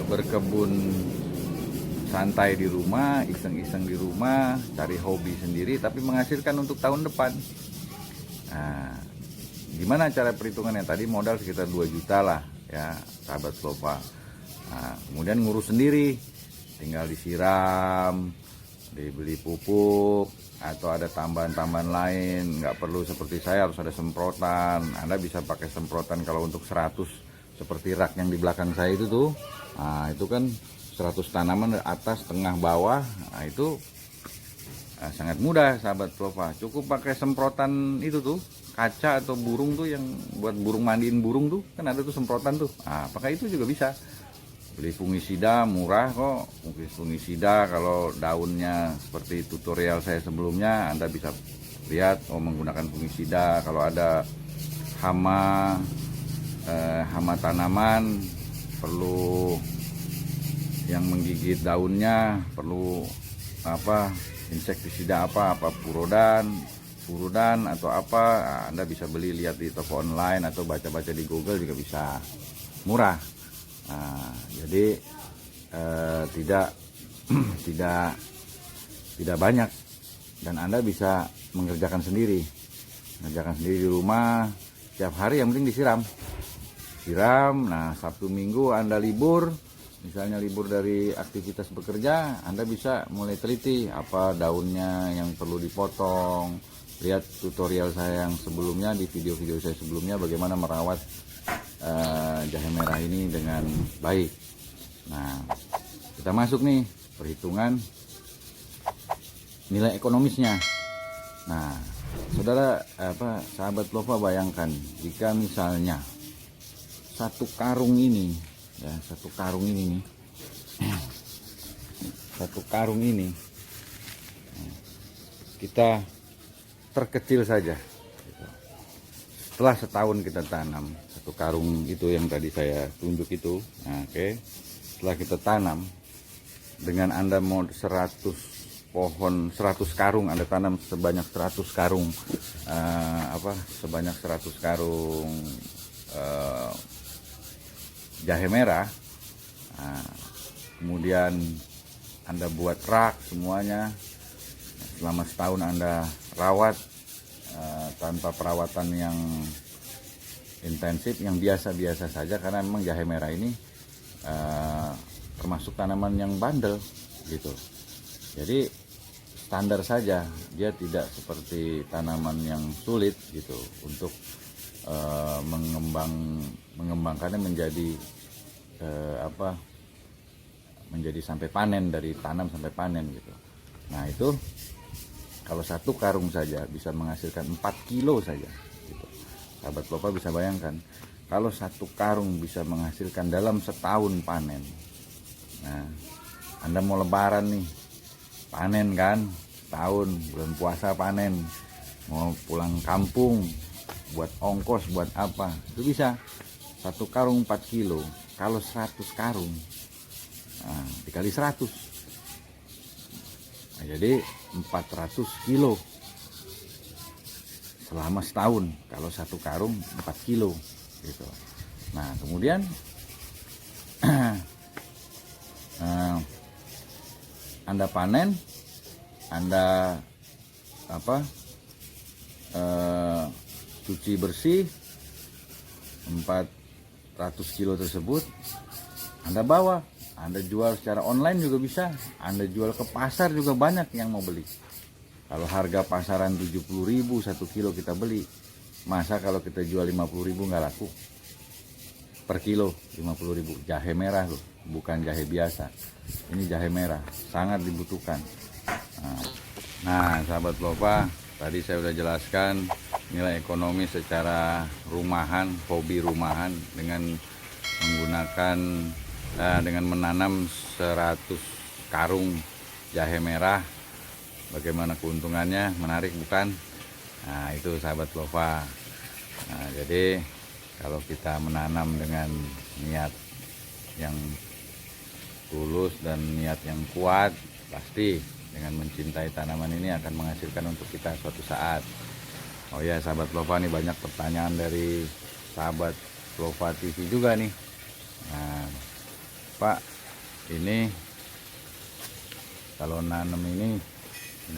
berkebun santai di rumah, iseng-iseng di rumah, cari hobi sendiri, tapi menghasilkan untuk tahun depan. Nah, gimana cara perhitungannya? Tadi modal sekitar 2 juta lah ya, sahabat Plova. Nah, kemudian ngurus sendiri, tinggal disiram, dibeli pupuk, atau ada tambahan-tambahan lain. Nggak perlu seperti saya harus ada semprotan. Anda bisa pakai semprotan kalau untuk 100, seperti rak yang di belakang saya itu tuh. Nah, itu kan 100 tanaman atas, tengah, bawah. Nah, itu sangat mudah sahabat Plova. Cukup pakai semprotan itu tuh, kaca atau burung tuh, yang buat burung, mandiin burung tuh, kan ada tuh semprotan tuh. Nah, pakai itu juga bisa. Beli fungisida murah kok. Fungisida kalau daunnya seperti tutorial saya sebelumnya, Anda bisa lihat menggunakan fungisida. Kalau ada hama tanaman, perlu yang menggigit daunnya, perlu insektisida apa purodan atau apa, Anda bisa beli, lihat di toko online atau baca-baca di Google juga bisa, murah. Nah, jadi tidak banyak, dan Anda bisa mengerjakan sendiri di rumah setiap hari. Yang penting disiram. Nah, Sabtu Minggu Anda libur, misalnya libur dari aktivitas bekerja, Anda bisa mulai teliti apa daunnya yang perlu dipotong. Lihat tutorial saya yang sebelumnya, di video-video saya sebelumnya, bagaimana merawat jahe merah ini dengan baik. Nah, kita masuk nih perhitungan nilai ekonomisnya. Nah, saudara sahabat Plova, bayangkan jika misalnya satu karung ini kita terkecil saja, setelah setahun kita tanam satu karung itu yang tadi saya tunjuk itu. Nah, setelah kita tanam, dengan Anda mau 100 pohon, 100 karung Anda tanam sebanyak 100 karung sebanyak 100 karung jahe merah. Nah, kemudian Anda buat rak semuanya, selama setahun Anda rawat tanpa perawatan yang intensif, yang biasa-biasa saja, karena memang jahe merah ini termasuk tanaman yang bandel gitu. Jadi standar saja, dia tidak seperti tanaman yang sulit gitu untuk mengembangkannya menjadi menjadi sampai panen, dari tanam sampai panen gitu. Nah itu kalau 1 karung saja bisa menghasilkan 4 kilo saja gitu. Sahabat Lopa bisa bayangkan kalau 1 karung bisa menghasilkan dalam setahun panen. Nah, Anda mau lebaran nih, panen kan, tahun bulan puasa panen, mau pulang kampung buat ongkos buat apa, itu bisa 1 karung 4 kilo. Kalau 100 karung, nah, dikali 100, nah, jadi 400 kilo selama setahun. Kalau 1 karung 4 kilo gitu. Nah kemudian Anda panen, Anda cuci bersih 400 kilo tersebut, Anda bawa, Anda jual secara online juga bisa, Anda jual ke pasar juga banyak yang mau beli. Kalau harga pasaran 70.000 1 kilo kita beli, masa kalau kita jual 50.000 nggak laku? Per kilo 50.000, jahe merah loh, bukan jahe biasa. Ini jahe merah, sangat dibutuhkan. Nah sahabat Lopa, tadi saya sudah jelaskan nilai ekonomi secara rumahan, hobi rumahan, dengan menggunakan dengan menanam 100 karung jahe merah. Bagaimana keuntungannya, menarik bukan? Nah itu sahabat Lopa. Nah jadi kalau kita menanam dengan niat yang tulus dan niat yang kuat, pasti dengan mencintai tanaman ini akan menghasilkan untuk kita suatu saat. Oh ya sahabat Lopa, nih banyak pertanyaan dari sahabat Lopa TV juga nih. Nah, Pak, ini kalau nanam ini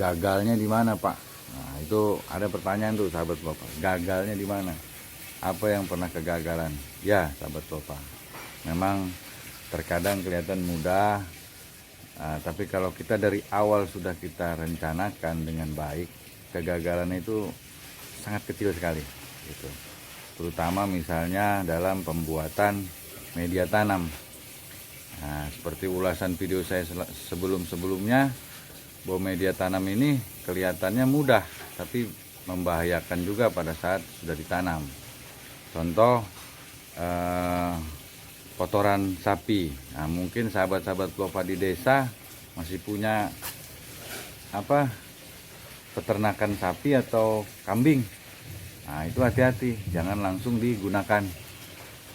gagalnya di mana Pak? Nah itu ada pertanyaan tuh sahabat Lopa, gagalnya di mana? Apa yang pernah kegagalan? Ya sahabat Lopa, memang terkadang kelihatan mudah, tapi kalau kita dari awal sudah kita rencanakan dengan baik, kegagalan itu sangat kecil sekali gitu. Terutama misalnya dalam pembuatan media tanam. Nah, seperti ulasan video saya sebelum-sebelumnya, bahwa media tanam ini kelihatannya mudah tapi membahayakan juga pada saat sudah ditanam. Contoh kotoran sapi. Nah, mungkin sahabat-sahabat Lopa di desa masih punya peternakan sapi atau kambing. Nah itu hati-hati, jangan langsung digunakan.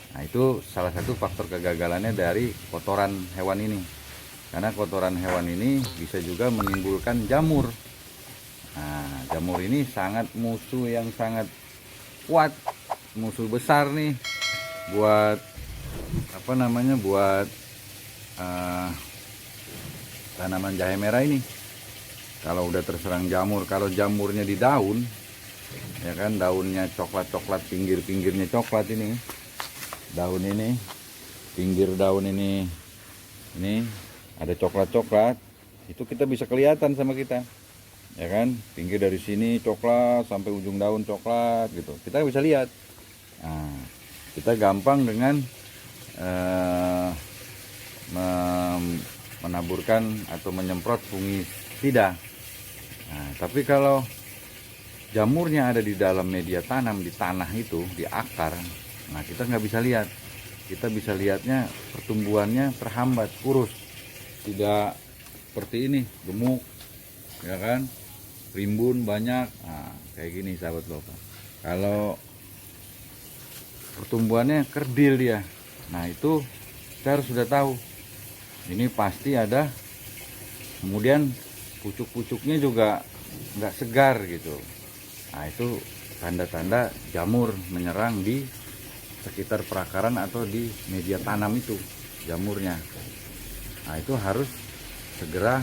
Nah itu salah satu faktor kegagalannya dari kotoran hewan ini, karena kotoran hewan ini bisa juga menimbulkan jamur. Nah jamur ini sangat musuh yang sangat kuat, musuh besar nih buat buat tanaman jahe merah ini. Kalau udah terserang jamur, kalau jamurnya di daun, ya kan, daunnya coklat-coklat, pinggir-pinggirnya coklat, ini daun ini, pinggir daun ini ada coklat-coklat, itu kita bisa kelihatan sama kita, ya kan, pinggir dari sini coklat sampai ujung daun coklat gitu, kita bisa lihat. Nah, kita gampang dengan menaburkan atau menyemprot fungisida. Nah, tapi kalau jamurnya ada di dalam media tanam, di tanah itu, di akar, nah kita nggak bisa lihat. Kita bisa lihatnya pertumbuhannya terhambat, kurus, tidak seperti ini, gemuk, ya kan, rimbun banyak. Nah, kayak gini sahabat Lopa. Kalau pertumbuhannya kerdil dia, nah itu kita harus sudah tahu ini pasti ada Kemudian pucuk-pucuknya juga nggak segar gitu. Nah itu tanda-tanda jamur menyerang di sekitar perakaran atau di media tanam itu jamurnya. Nah itu harus segera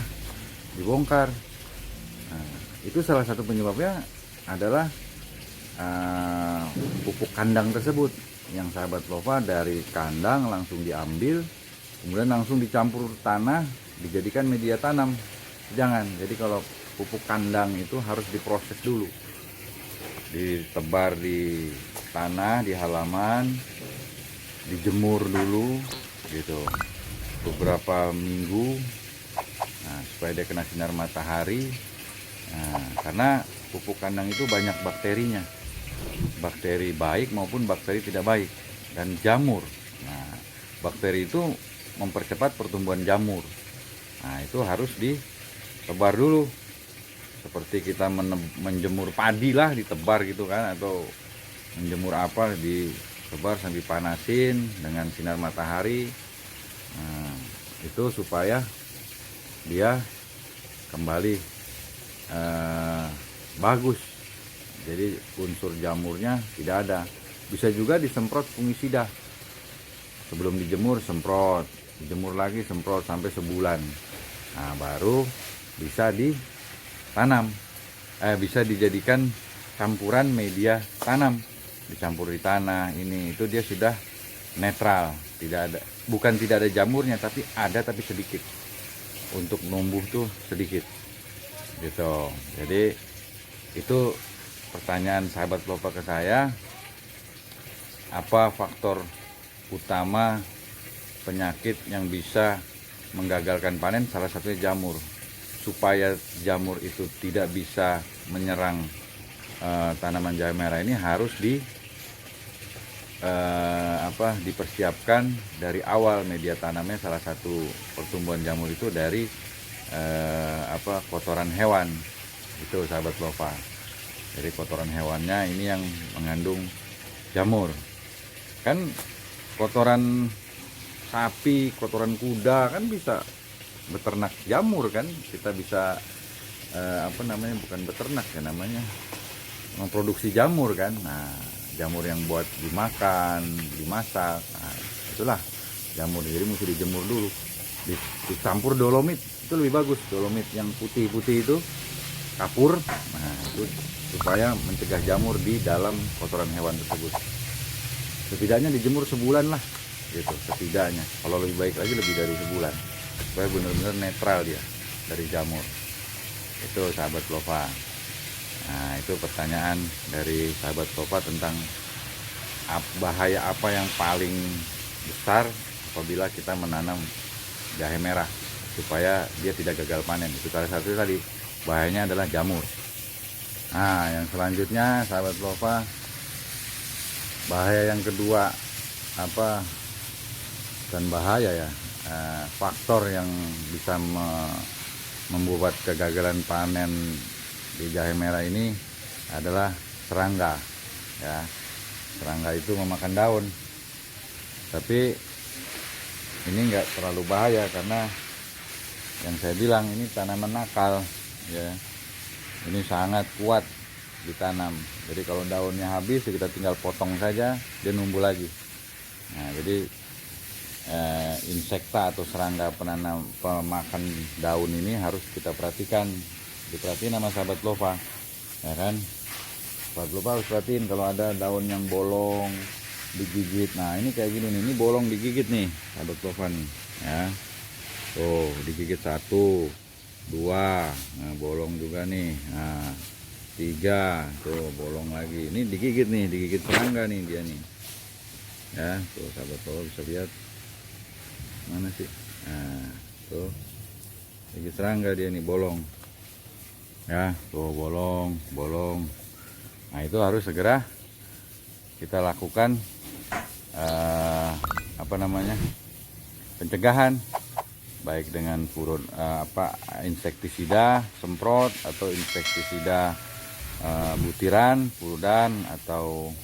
dibongkar. Nah, itu salah satu penyebabnya adalah pupuk kandang tersebut, yang sahabat lova dari kandang langsung diambil, kemudian langsung dicampur tanah, dijadikan media tanam. Jangan. Jadi kalau pupuk kandang itu harus diproses dulu, ditebar di tanah di halaman, dijemur dulu gitu beberapa minggu, nah, supaya dia kena sinar matahari. Nah, karena pupuk kandang itu banyak bakterinya, bakteri baik maupun bakteri tidak baik, dan jamur. Nah, bakteri itu mempercepat pertumbuhan jamur. Nah, itu harus ditebar dulu. Seperti kita menjemur padi lah, ditebar gitu kan, atau menjemur apa, ditebar sambil panasin dengan sinar matahari. Nah, itu supaya dia kembali bagus, jadi unsur jamurnya tidak ada. Bisa juga disemprot fungisida sebelum dijemur, semprot, dijemur lagi, semprot sampai sebulan. Nah baru bisa ditanam, bisa dijadikan campuran media tanam, dicampur di tanah. Ini itu dia sudah netral, tidak ada, bukan tidak ada jamurnya, tapi ada tapi sedikit, untuk numbuh tuh sedikit gitu. Jadi itu pertanyaan sahabat lova ke saya, apa faktor utama penyakit yang bisa menggagalkan panen? Salah satunya jamur. Supaya jamur itu tidak bisa menyerang tanaman jahe merah ini, harus dipersiapkan dari awal media tanamnya. Salah satu pertumbuhan jamur itu dari kotoran hewan itu, sahabat lova. Jadi kotoran hewannya ini yang mengandung jamur. Kan kotoran sapi, kotoran kuda kan bisa beternak jamur kan. Kita bisa bukan beternak ya namanya, memproduksi jamur kan. Nah, jamur yang buat dimakan, dimasak. Nah, itulah jamur. Jadi mesti dijemur dulu, dicampur dolomit, itu lebih bagus. Dolomit yang putih-putih itu, kapur. Nah, itu supaya mencegah jamur di dalam kotoran hewan tersebut. Setidaknya dijemur sebulan lah gitu, setidaknya. Kalau lebih baik lagi lebih dari sebulan, supaya benar-benar netral dia dari jamur. Itu sahabat lova. Nah, itu pertanyaan dari sahabat lova tentang bahaya apa yang paling besar apabila kita menanam jahe merah supaya dia tidak gagal panen. Itu salah satu tadi, bahayanya adalah jamur. Nah, yang selanjutnya sahabat lova, bahaya yang kedua dan bahaya ya, faktor yang bisa membuat kegagalan panen di jahe merah ini adalah serangga ya. Serangga itu memakan daun, tapi ini enggak terlalu bahaya karena yang saya bilang ini tanaman nakal ya. Ini sangat kuat ditanam. Jadi kalau daunnya habis kita tinggal potong saja, dia numbuh lagi. Nah, jadi insekta atau serangga pemakan daun ini harus kita perhatikan. Diperhatiin sama sahabat lova, ya kan? Sahabat lova harus perhatiin kalau ada daun yang bolong, digigit. Nah ini kayak gini nih, ini bolong digigit nih, sahabat lova nih, ya. Tuh digigit 1, 2, nah bolong juga nih. Nah 3, tuh bolong lagi. Ini digigit nih, digigit serangga nih dia nih. Ya, tuh sahabat lova bisa lihat. Mana sih? Nah, tuh digigit serangga dia nih, bolong. Ya, tuh bolong. Nah, itu harus segera kita lakukan pencegahan, baik dengan insektisida semprot atau insektisida butiran, purdan atau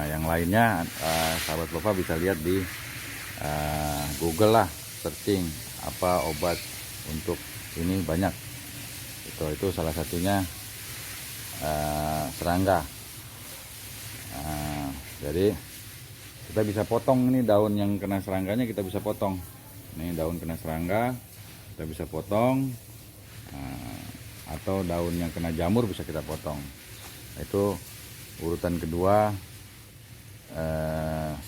yang lainnya. Sahabat lova bisa lihat di Google lah, searching apa obat untuk ini banyak. Itu salah satunya serangga. Jadi kita bisa potong ini daun yang kena serangganya, kita bisa potong. Ini daun kena serangga kita bisa potong, atau daun yang kena jamur bisa kita potong. Itu urutan kedua,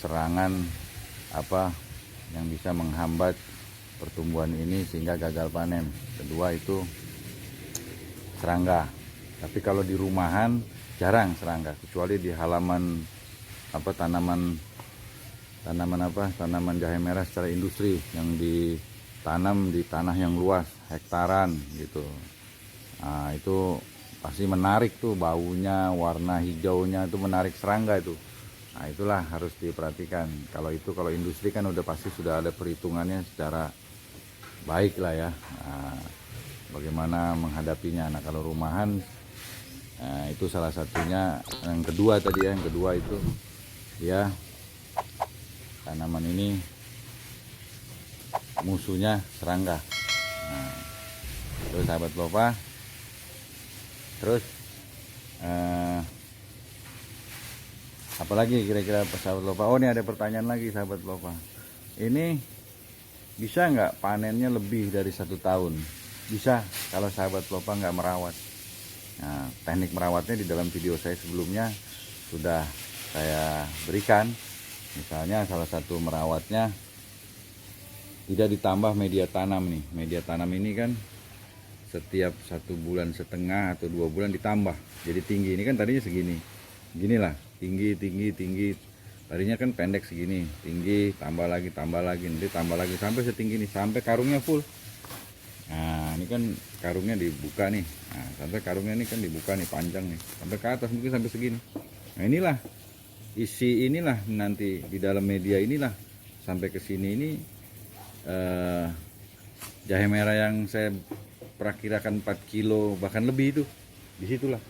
serangan apa yang bisa menghambat pertumbuhan ini sehingga gagal panen. Kedua itu serangga. Tapi kalau di rumahan jarang serangga, kecuali di halaman tanaman jahe merah secara industri yang ditanam di tanah yang luas, hektaran gitu. Nah, itu pasti menarik tuh, baunya, warna hijaunya itu menarik serangga itu. Nah, itulah harus diperhatikan. Kalau industri kan udah pasti sudah ada perhitungannya secara baik lah ya. Nah, bagaimana menghadapinya. Nah, kalau rumahan, itu salah satunya. Yang kedua tadi ya, yang kedua itu ya, tanaman ini musuhnya serangga. Nah, itu sahabat Lopa. Terus apalagi kira-kira sahabat Lopa? Oh, ini ada pertanyaan lagi sahabat Lopa. Ini bisa nggak panennya lebih dari 1 tahun? Bisa kalau sahabat Lopa nggak merawat. Nah, teknik merawatnya di dalam video saya sebelumnya sudah saya berikan. Misalnya salah satu merawatnya tidak ditambah media tanam nih. Media tanam ini kan setiap 1,5 bulan atau 2 bulan ditambah. Jadi tinggi, ini kan tadinya segini. Ginilah, tinggi. Tadinya kan pendek segini, tinggi, tambah lagi, nanti tambah lagi sampai setinggi ini, sampai karungnya full. Nah, ini kan karungnya dibuka nih. Nah, sampai karungnya ini kan dibuka nih, panjang nih. Sampai ke atas mungkin sampai segini. Nah, inilah isi, inilah nanti di dalam media inilah sampai ke sini ini jahe merah yang saya perakirakan 4 kilo bahkan lebih itu disitulah.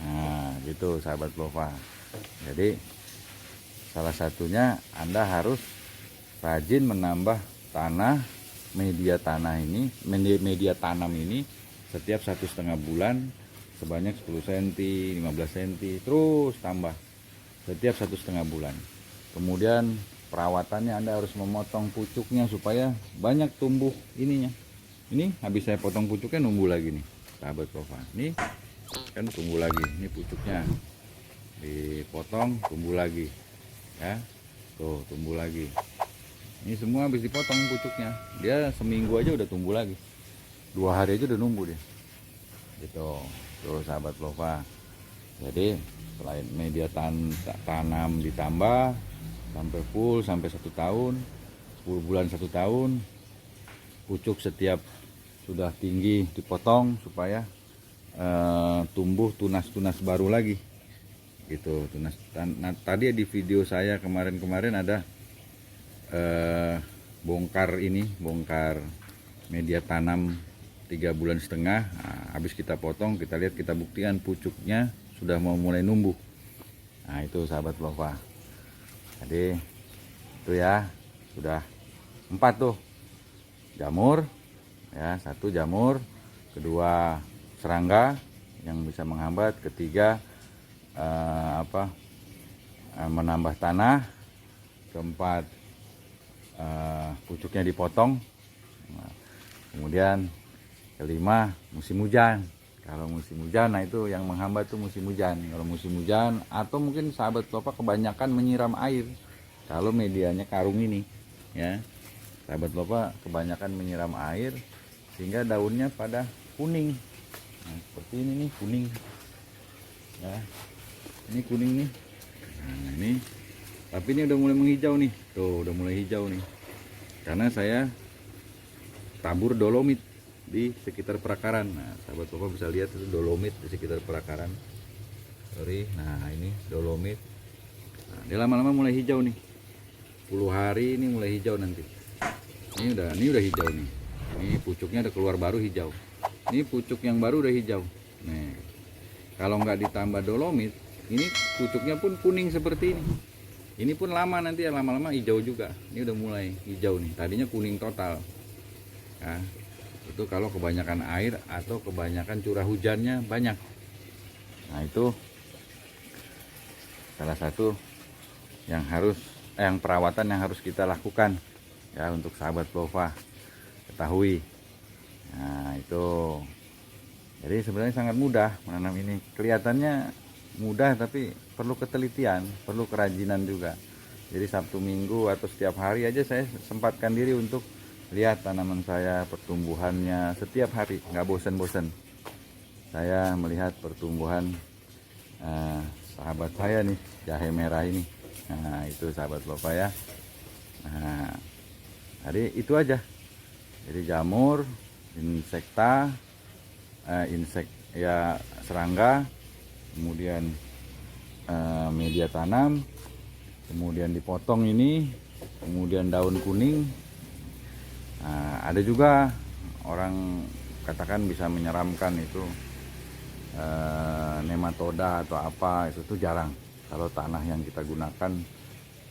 Nah, gitu sahabat Lopa. Jadi salah satunya Anda harus rajin menambah media tanam ini setiap 1,5 bulan sebanyak 10 cm, 15 cm, terus tambah setiap 1,5 bulan. Kemudian perawatannya Anda harus memotong pucuknya supaya banyak tumbuh ininya. Ini habis saya potong pucuknya numbuh lagi nih sahabat Lopa. Ini kan tumbuh lagi, ini pucuknya dipotong tumbuh lagi ya, tuh tumbuh lagi. Ini semua habis dipotong pucuknya, dia seminggu aja udah tumbuh lagi, 2 hari aja udah numbuh dia gitu. Tuh sahabat Lopa. Jadi selain media tanam ditambah sampai full sampai 1 tahun, 10 bulan 1 tahun, pucuk setiap sudah tinggi dipotong supaya tumbuh tunas-tunas baru lagi gitu. Nah, tadi di video saya kemarin ada bongkar media tanam 3,5 bulan. Nah, habis kita potong, kita lihat, kita buktikan pucuknya sudah mau mulai numbuh. Nah, itu sahabat Lopa. Jadi itu ya, sudah 4 tuh. Jamur ya, 1 jamur, kedua serangga yang bisa menghambat, ketiga menambah tanah, keempat pucuknya dipotong. Nah, kemudian kelima musim hujan. Kalau musim hujan, nah itu yang menghambat tuh musim hujan. Kalau musim hujan, atau mungkin sahabat Lopa kebanyakan menyiram air. Kalau medianya karung ini ya, sahabat Lopa kebanyakan menyiram air sehingga daunnya pada kuning. Nah, seperti ini nih, kuning ya, ini kuning nih. Nah, ini tapi ini udah mulai menghijau nih, tuh udah mulai hijau nih, karena saya tabur dolomit di sekitar perakaran. Nah, sahabat Lopa bisa lihat itu dolomit di sekitar perakaran. Nah, ini dolomit. Nah, dia lama-lama mulai hijau nih, 10 hari ini mulai hijau nanti. Ini udah hijau nih. Ini pucuknya udah keluar baru hijau. Ini pucuk yang baru udah hijau. Nih, kalau nggak ditambah dolomit, ini pucuknya pun kuning seperti ini. Ini pun lama nanti ya, lama-lama hijau juga. Ini udah mulai hijau nih. Tadinya kuning total. Nah, itu kalau kebanyakan air atau kebanyakan curah hujannya banyak. Nah itu salah satu yang perawatan yang harus kita lakukan ya untuk sahabat Plova ketahui. Nah itu jadi sebenarnya sangat mudah menanam ini, kelihatannya mudah tapi perlu ketelitian, perlu kerajinan juga. Jadi Sabtu Minggu atau setiap hari aja saya sempatkan diri untuk lihat tanaman saya, pertumbuhannya setiap hari, nggak bosan-bosan. Saya melihat pertumbuhan sahabat saya nih, jahe merah ini. Nah itu sahabat Plova ya. Nah jadi itu aja. Jadi jamur, insekta, serangga, kemudian media tanam, kemudian dipotong ini, kemudian daun kuning. Nah, ada juga orang katakan bisa menyeramkan itu nematoda atau apa, itu tuh jarang kalau tanah yang kita gunakan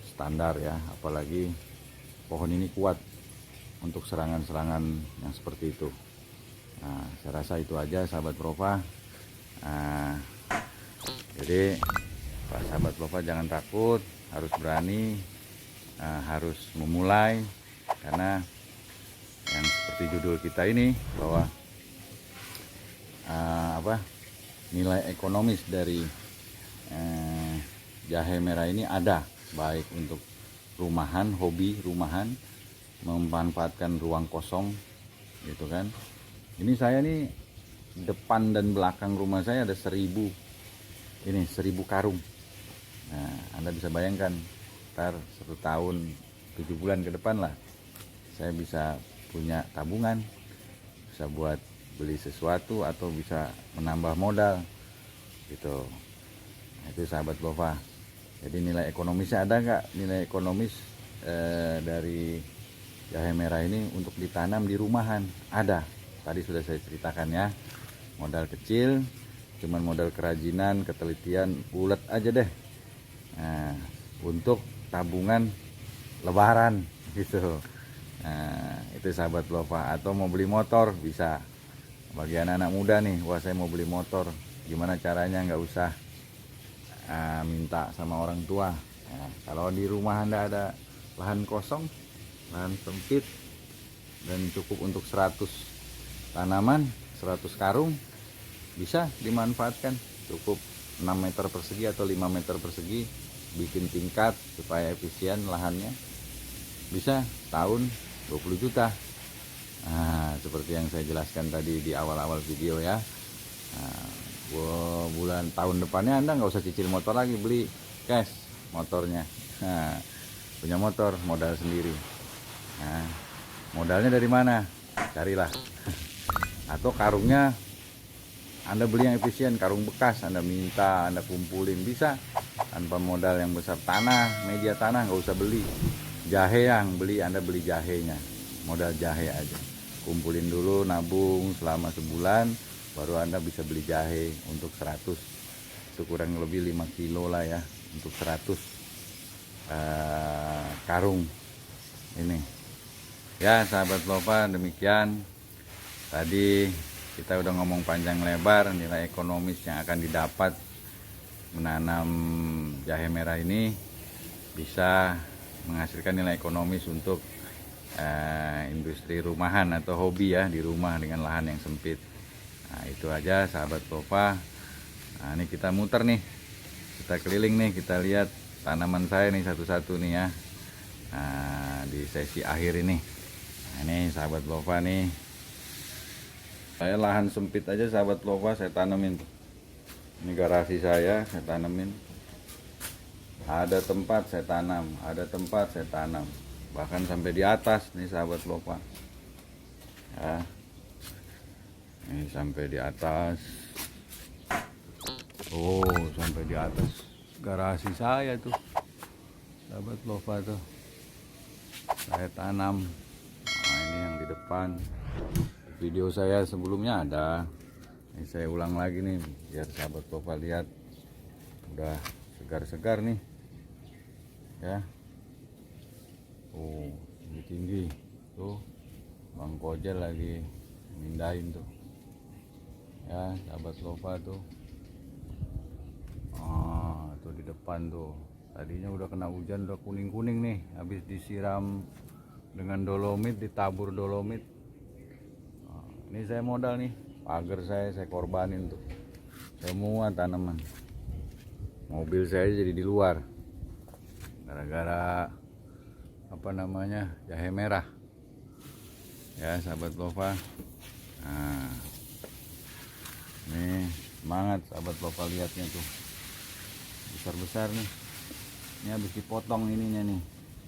standar ya, apalagi pohon ini kuat untuk serangan-serangan yang seperti itu. Nah, saya rasa itu aja sahabat Plova. Nah, jadi Pak sahabat Plova jangan takut, harus berani, harus memulai, karena yang seperti judul kita ini bahwa nilai ekonomis dari jahe merah ini ada, baik untuk rumahan, hobi rumahan, memanfaatkan ruang kosong gitu kan. Ini saya nih depan dan belakang rumah saya ada 1000 karung. Nah, Anda bisa bayangkan ntar 1 tahun 7 bulan ke depan lah saya bisa punya tabungan, bisa buat beli sesuatu atau bisa menambah modal gitu. Nah, itu sahabat Plova. Jadi nilai ekonomisnya ada nggak? Nilai ekonomis dari jahe merah ini untuk ditanam di rumahan ada. Tadi sudah saya ceritakan ya. Modal kecil, cuman modal kerajinan, ketelitian, ulet aja deh. Nah, untuk tabungan lebaran gitu. Nah, itu sahabat Plova. Atau mau beli motor bisa. Bagi anak-anak muda nih, wah saya mau beli motor, gimana caranya nggak usah minta sama orang tua. Nah, kalau di rumah Anda ada lahan kosong, lahan sempit, dan cukup untuk 100 tanaman, 100 karung, bisa dimanfaatkan. Cukup 6 meter persegi atau 5 meter persegi, bikin tingkat supaya efisien lahannya, bisa tahun 20 juta. Nah, seperti yang saya jelaskan tadi di awal-awal video ya. Nah, bulan tahun depannya Anda nggak usah cicil motor lagi, beli cash motornya. Nah, punya motor, modal sendiri. Nah, modalnya dari mana? Carilah. Atau karungnya Anda beli yang efisien, karung bekas Anda minta, Anda kumpulin, bisa tanpa modal yang besar. Tanah, media tanah nggak usah beli. Jahe yang beli, Anda beli jahenya, modal jahe aja. Kumpulin dulu, nabung selama sebulan, baru Anda bisa beli jahe untuk 100. Itu kurang lebih 5 kilo lah ya, untuk 100 karung ini. Ya sahabat Plova, demikian tadi kita udah ngomong panjang lebar nilai ekonomis yang akan didapat menanam jahe merah ini, bisa menghasilkan nilai ekonomis untuk industri rumahan atau hobi ya, di rumah dengan lahan yang sempit. Nah itu aja sahabat Plova. Nah ini kita muter nih, kita keliling nih, kita lihat tanaman saya nih satu-satu nih ya. Nah, di sesi akhir ini. Nah, ini sahabat Plova nih, saya lahan sempit aja sahabat Plova saya tanemin. Ini garasi saya tanemin. Ada tempat saya tanam, ada tempat saya tanam, bahkan sampai di atas nih sahabat Plova ya. Ini sampai di atas, oh sampai di atas garasi saya tuh sahabat Plova tuh saya tanam. Nah ini yang di depan, video saya sebelumnya ada, ini saya ulang lagi nih biar sahabat Plova lihat, udah segar-segar nih ya. Oh tinggi tuh Bang Kojel lagi mindahin tuh ya sahabat Lova tuh. Oh, tuh di depan tuh tadinya udah kena hujan, udah kuning-kuning nih, habis disiram dengan dolomit, ditabur dolomit. Oh, ini saya modal nih, pagar saya korbanin tuh semua tanaman. Mobil saya jadi di luar gara-gara apa namanya, jahe merah ya sahabat Lova. Nah, ini semangat sahabat Lova, lihatnya tuh besar-besar nih. Ini habis dipotong ininya nih,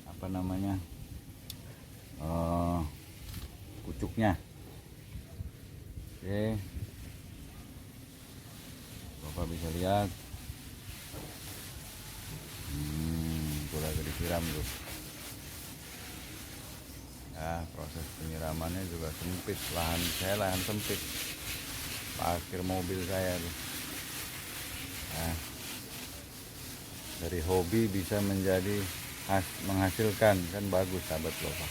apa namanya, pucuknya. Oke, Bapak bisa lihat, itu lagi disiram tuh ya. Proses penyiramannya juga sempit, lahan sempit, parkir mobil saya tuh ya. Dari hobi bisa menjadi menghasilkan, kan bagus sahabat Lova.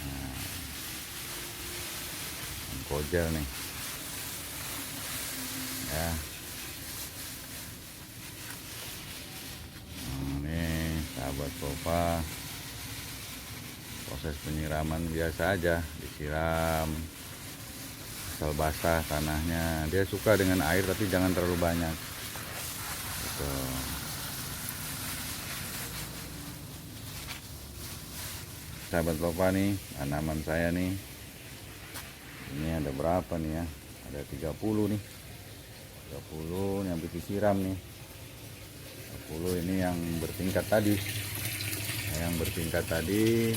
Nah, kojel nih ya. Ini sahabat Lova, proses penyiraman biasa aja, disiram asal basah tanahnya. Dia suka dengan air tapi jangan terlalu banyak gitu. Sahabat Lova nih, tanaman saya nih, ini ada berapa nih ya, ada 30 nih, 30 yang disiram nih, 30 ini yang bertingkat tadi. Nah, yang bertingkat tadi.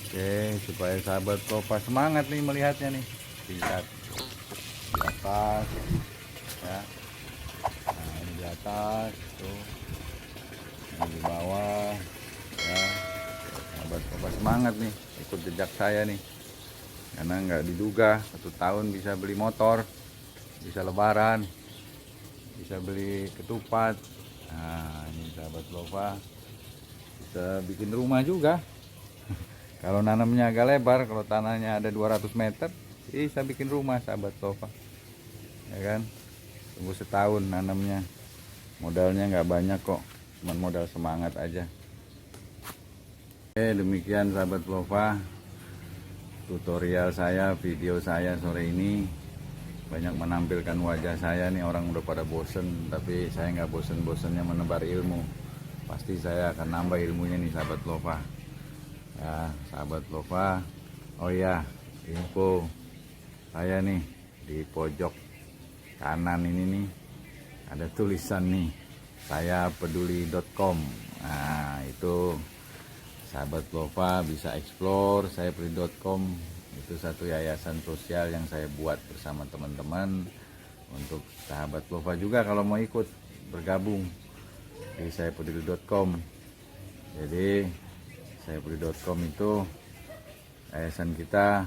Oke, supaya sahabat Lova semangat nih melihatnya nih, tingkat di atas ya. Nah, ini di atas tuh, ini di bawah ya. Sahabat Lova semangat nih ikut jejak saya nih, karena nggak diduga 1 tahun bisa beli motor, bisa lebaran, bisa beli ketupat. Nah, ini sahabat Lova bisa bikin rumah juga. Kalau nanamnya agak lebar, kalau tanahnya ada 200 meter, bisa bikin rumah sahabat Lova ya kan. Tunggu setahun nanamnya, modalnya nggak banyak kok, cuma modal semangat aja. Oke, demikian sahabat Lova tutorial saya, video saya sore ini. Banyak menampilkan wajah saya nih, orang udah pada bosen, tapi saya nggak bosen-bosennya menebar ilmu. Pasti saya akan nambah ilmunya nih sahabat Lova ya. Sahabat Lova, oh ya, info saya nih, di pojok kanan ini nih ada tulisan nih, saya peduli.com. Nah, itu sahabat Lova bisa explore sayapeduli.com. Itu satu yayasan sosial yang saya buat bersama teman-teman untuk sahabat Lova juga kalau mau ikut bergabung di sayapeduli.com. Jadi sayapeduli.com itu yayasan kita,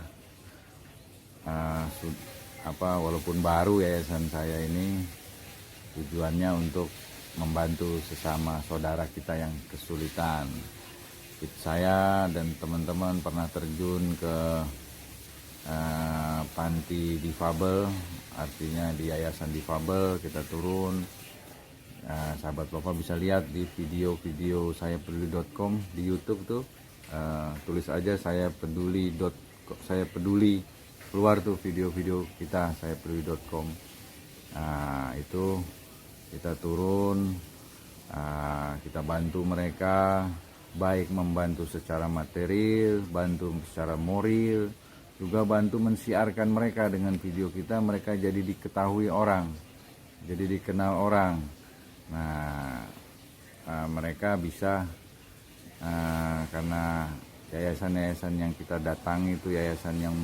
walaupun baru yayasan saya ini, tujuannya untuk membantu sesama saudara kita yang kesulitan. Saya dan teman-teman pernah terjun ke panti difabel, artinya di yayasan difabel kita turun. Sahabat Lova bisa lihat di video-video sayapeduli.com di YouTube tuh, tulis aja saya peduli, keluar tuh video-video kita sayapeduli.com. Itu kita turun, kita bantu mereka, baik membantu secara material, bantu secara moral, juga bantu mensiarkan mereka dengan video kita. Mereka jadi diketahui orang, jadi dikenal orang. Nah, mereka bisa, karena yayasan-yayasan yang kita datangi itu yayasan yang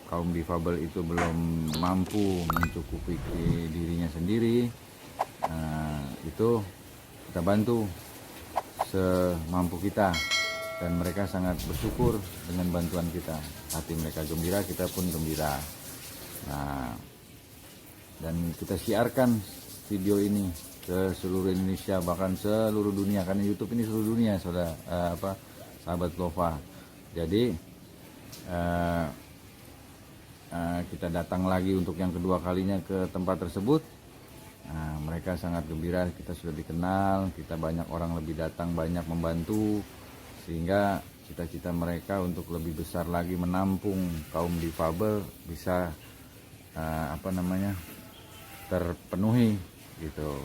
kaum difabel itu belum mampu mencukupi dirinya sendiri. Itu kita bantu semampu kita, dan mereka sangat bersyukur dengan bantuan kita. Hati mereka gembira, kita pun gembira. Nah, dan kita siarkan video ini ke seluruh Indonesia, bahkan seluruh dunia, karena YouTube ini seluruh dunia, sahabat Lova. Jadi uh, kita datang lagi untuk yang kedua kalinya ke tempat tersebut. Mereka sangat gembira, kita sudah dikenal, kita banyak orang lebih datang, banyak membantu, sehingga cita-cita mereka untuk lebih besar lagi menampung kaum difabel bisa terpenuhi gitu,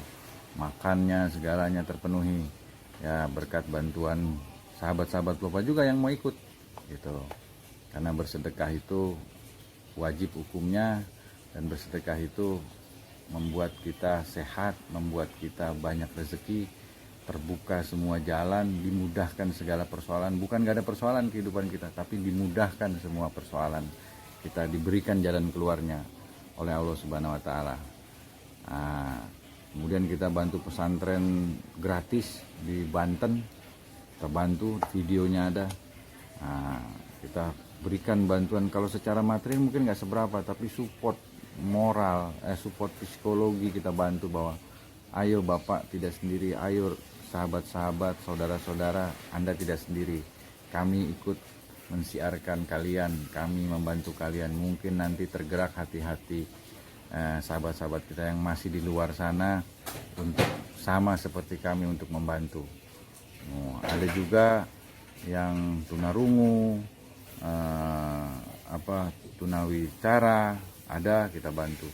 makannya segalanya terpenuhi ya, berkat bantuan sahabat-sahabat Pelova juga yang mau ikut gitu. Karena bersedekah itu wajib hukumnya, dan bersedekah itu membuat kita sehat, membuat kita banyak rezeki, terbuka semua jalan, dimudahkan segala persoalan. Bukan gak ada persoalan kehidupan kita, tapi dimudahkan semua persoalan. Kita diberikan jalan keluarnya oleh Allah Subhanahu wa Ta'ala. Kemudian kita bantu pesantren gratis di Banten, kita bantu, videonya ada. Kita berikan bantuan, kalau secara material mungkin nggak seberapa, tapi support moral, support psikologi kita bantu, bahwa ayo Bapak tidak sendiri, ayo sahabat-sahabat, saudara-saudara, Anda tidak sendiri, kami ikut mensiarkan kalian, kami membantu kalian. Mungkin nanti tergerak hati-hati sahabat-sahabat kita yang masih di luar sana untuk sama seperti kami untuk membantu. Ada juga yang tunarungu, tunawicara, ada, kita bantu.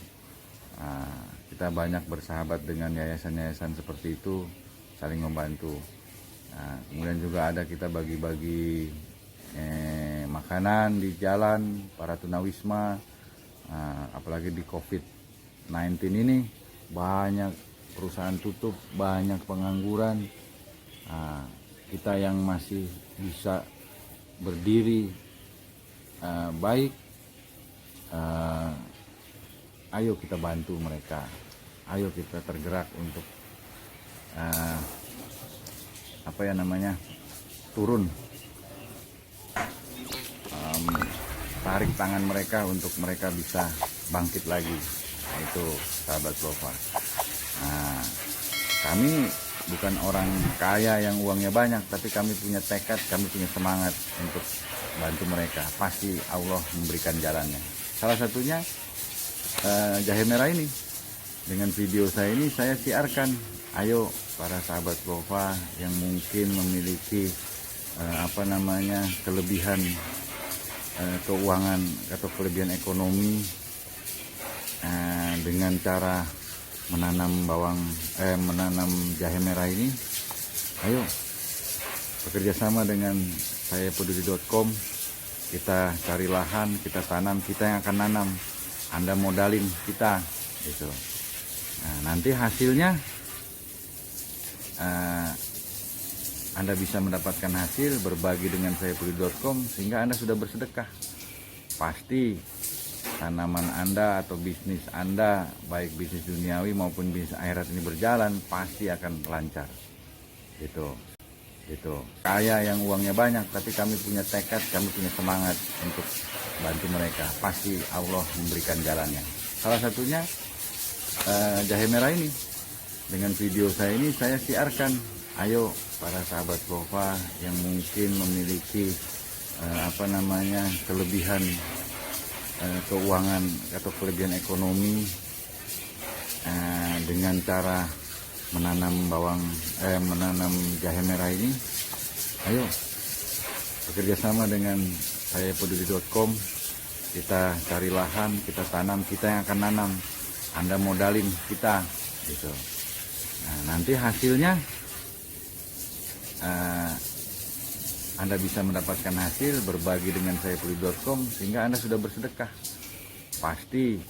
Kita banyak bersahabat dengan yayasan-yayasan seperti itu, saling membantu. Kemudian juga ada kita bagi-bagi makanan di jalan para tunawisma. Apalagi di COVID-19 ini banyak perusahaan tutup, banyak pengangguran. Kita yang masih bisa berdiri baik, ayo kita bantu mereka, ayo kita tergerak untuk turun, tarik tangan mereka untuk mereka bisa bangkit lagi. Itu sahabat Pelova. Kami bukan orang kaya yang uangnya banyak, tapi kami punya tekad, kami punya semangat untuk bantu mereka. Pasti Allah memberikan jalannya. Salah satunya Jahe Merah ini. Dengan video saya ini saya siarkan, ayo para sahabat Pelova yang mungkin memiliki kelebihan keuangan atau kelebihan ekonomi, dengan cara menanam jahe merah ini, ayo bekerjasama dengan saya peduli.com, kita cari lahan, kita tanam, kita yang akan nanam, Anda modalin kita gitu. Nanti hasilnya Anda bisa mendapatkan hasil, berbagi dengan saya peduli.com, sehingga Anda sudah bersedekah. Pasti tanaman Anda atau bisnis Anda, baik bisnis duniawi maupun bisnis akhirat ini berjalan, pasti akan lancar. Gitu. Kaya yang uangnya banyak, tapi kami punya tekad, kami punya semangat untuk bantu mereka. Pasti Allah memberikan jalannya. Salah satunya Jahe Merah ini. Dengan video saya ini saya siarkan, ayo para sahabat Pelova yang mungkin memiliki kelebihan keuangan atau kelebihan ekonomi, dengan cara menanam jahe merah ini, ayo bekerjasama dengan saya peduli.com, kita cari lahan, kita tanam, kita yang akan nanam, Anda modalin kita gitu. Nanti hasilnya Anda bisa mendapatkan hasil, berbagi dengan saya peduli.com, sehingga Anda sudah bersedekah. Pasti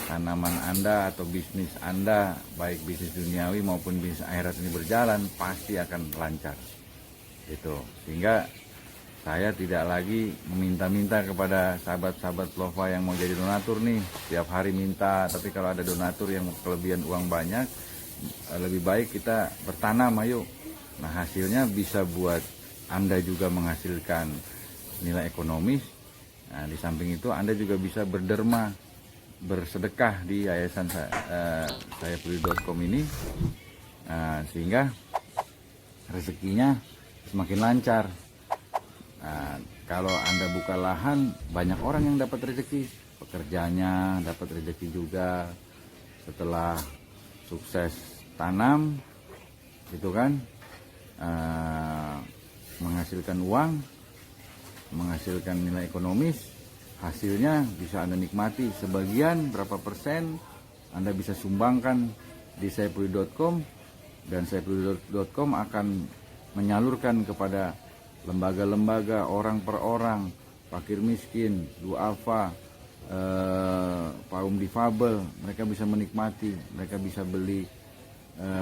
tanaman Anda atau bisnis Anda, baik bisnis duniawi maupun bisnis akhirat ini berjalan, pasti akan lancar. Gitu. Sehingga saya tidak lagi meminta-minta kepada sahabat-sahabat Pelova yang mau jadi donatur nih, setiap hari minta. Tapi kalau ada donatur yang kelebihan uang banyak, lebih baik kita bertanam, ayo. Nah, hasilnya bisa buat Anda juga menghasilkan nilai ekonomis. Nah, di samping itu Anda juga bisa berderma, bersedekah di yayasan saya peduli.com ini, sehingga rezekinya semakin lancar. kalau Anda buka lahan, banyak orang yang dapat rezeki, pekerjanya dapat rezeki juga. Setelah sukses tanam itu kan, menghasilkan uang, menghasilkan nilai ekonomis, hasilnya bisa Anda nikmati. Sebagian berapa persen Anda bisa sumbangkan di saipuddi.com, dan saipuddi.com akan menyalurkan kepada lembaga-lembaga, orang per orang, fakir miskin, duafa, kaum difabel. Mereka bisa menikmati, mereka bisa beli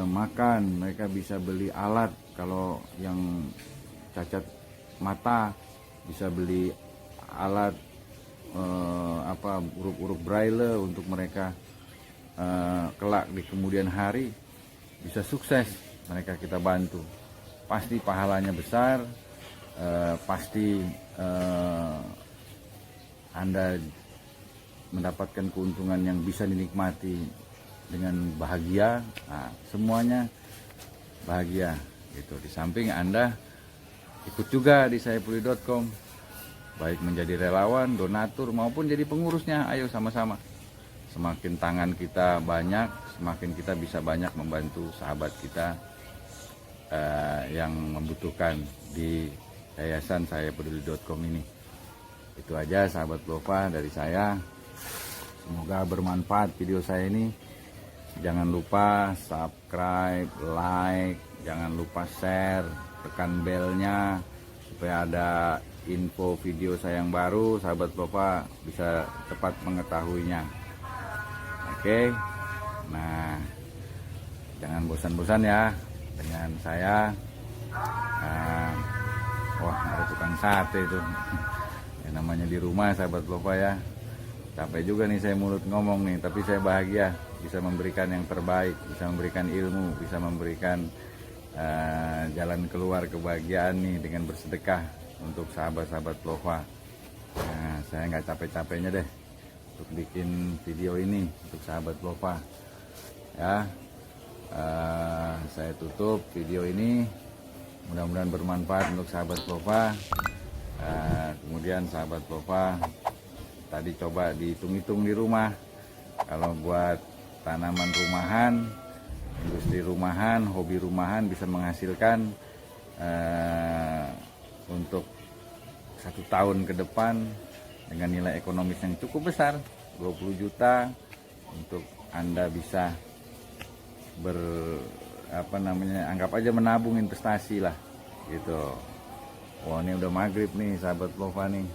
makan, mereka bisa beli alat. Kalau yang cacat mata bisa beli alat huruf-huruf braille untuk mereka kelak di kemudian hari bisa sukses. Mereka kita bantu, pasti pahalanya besar. Pasti Anda mendapatkan keuntungan yang bisa dinikmati dengan bahagia. Nah, semuanya bahagia gitu. Di samping Anda ikut juga di saipuddi.com, baik menjadi relawan, donatur maupun jadi pengurusnya. Ayo sama-sama. Semakin tangan kita banyak, semakin kita bisa banyak membantu sahabat kita yang membutuhkan di yayasan saipuddi.com ini. Itu aja sahabat Lova dari saya. Semoga bermanfaat video saya ini. Jangan lupa subscribe, like, jangan lupa share, tekan belnya supaya ada info video saya yang baru, sahabat Lova bisa cepat mengetahuinya. Oke. Nah, jangan bosan-bosan ya dengan saya. Wah, ada tukang sate itu. Ya, namanya di rumah sahabat Lova ya. Capek juga nih saya mulut ngomong nih, tapi saya bahagia bisa memberikan yang terbaik, bisa memberikan ilmu, bisa memberikan jalan keluar kebahagiaan nih dengan bersedekah untuk sahabat-sahabat Lova. Nah, saya nggak capek-capeknya deh untuk bikin video ini untuk sahabat Lova. Ya, saya tutup video ini. Mudah-mudahan bermanfaat untuk sahabat Lova. Kemudian sahabat Lova tadi coba dihitung-hitung di rumah. Kalau buat tanaman rumahan, industri rumahan, hobi rumahan bisa menghasilkan untuk 1 tahun ke depan dengan nilai ekonomis yang cukup besar, 20 juta, untuk Anda bisa anggap aja menabung investasi lah gitu. Wah, ini udah maghrib nih sahabat Lova nih,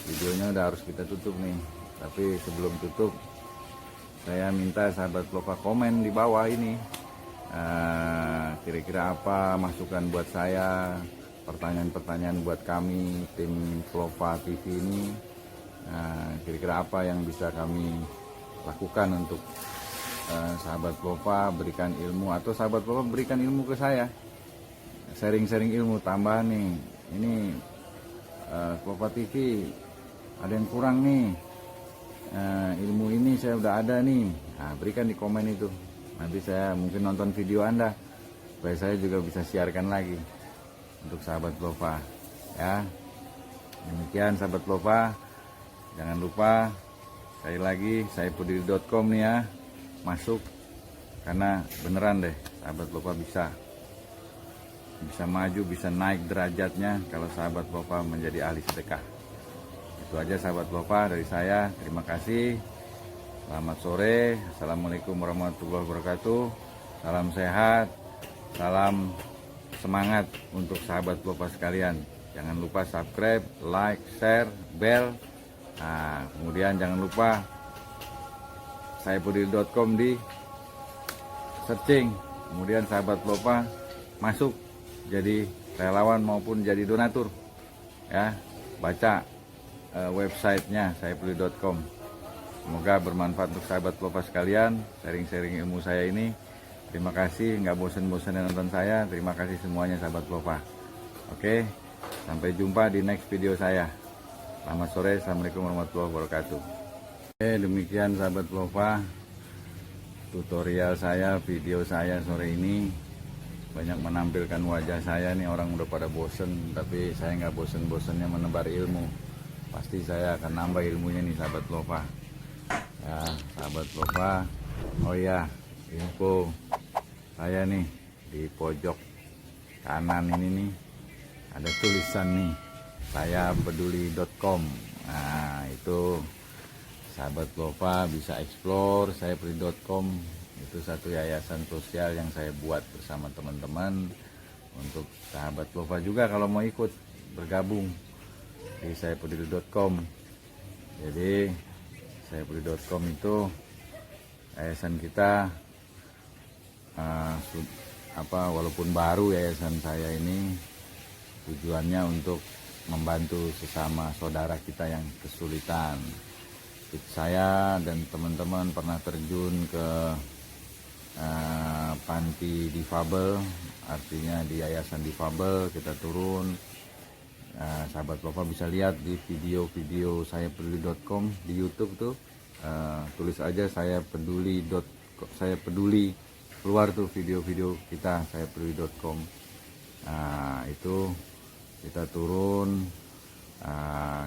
videonya udah harus kita tutup nih. Tapi sebelum tutup, saya minta sahabat Lova komen di bawah ini, kira-kira apa masukan buat saya, pertanyaan-pertanyaan buat kami tim Lova TV ini. Kira-kira apa yang bisa kami lakukan untuk sahabat Lova berikan ilmu, atau sahabat Lova berikan ilmu ke saya, sharing-sharing ilmu tambahan nih. Ini Lova TV ada yang kurang nih, ilmu ini saya udah ada nih. Nah, berikan di komen itu, nanti saya mungkin nonton video Anda supaya saya juga bisa siarkan lagi untuk sahabat Lova ya. Demikian sahabat Lova, jangan lupa sekali lagi saipuddi.com nih ya, masuk, karena beneran deh sahabat Lova bisa maju, bisa naik derajatnya kalau sahabat Lova menjadi ahli sedekah. Itu aja sahabat Lova dari saya. Terima kasih. Selamat sore. Assalamualaikum warahmatullahi wabarakatuh. Salam sehat, salam semangat untuk sahabat Lova sekalian. Jangan lupa subscribe, like, share, bell. Nah, kemudian jangan lupa saipuddi.com di searching. Kemudian sahabat Lova masuk jadi relawan maupun jadi donatur ya. Baca websitenya saipuddi.com. Semoga bermanfaat untuk sahabat Lova sekalian, sharing-sharing ilmu saya ini. Terima kasih, nggak bosan-bosan nonton saya. Terima kasih semuanya sahabat Lova. Oke, sampai jumpa di next video saya. Selamat sore, assalamualaikum warahmatullahi wabarakatuh. Oke, demikian sahabat Lova tutorial saya, video saya sore ini. banyak menampilkan wajah saya nih. Orang udah pada bosen, tapi saya nggak bosen-bosennya menebar ilmu. Pasti saya akan nambah ilmunya nih sahabat Lova. Ya sahabat Lova, oh ya info saya nih di pojok kanan ini nih ada tulisan nih, saya peduli.com. Nah itu sahabat Lova bisa explore saya peduli.com. Itu satu yayasan sosial yang saya buat bersama teman-teman untuk sahabat Lova juga kalau mau ikut bergabung di saya peduli.com. Jadi saya peduli.com itu yayasan kita walaupun baru yayasan saya ini tujuannya untuk membantu sesama saudara kita yang kesulitan. Saya dan teman-teman pernah terjun ke panti difabel, artinya di yayasan difabel kita turun. Sahabat Lova bisa lihat di video-video saya peduli.com di YouTube tuh, tulis aja saya peduli, keluar tuh video-video kita saya peduli.com. Itu kita turun,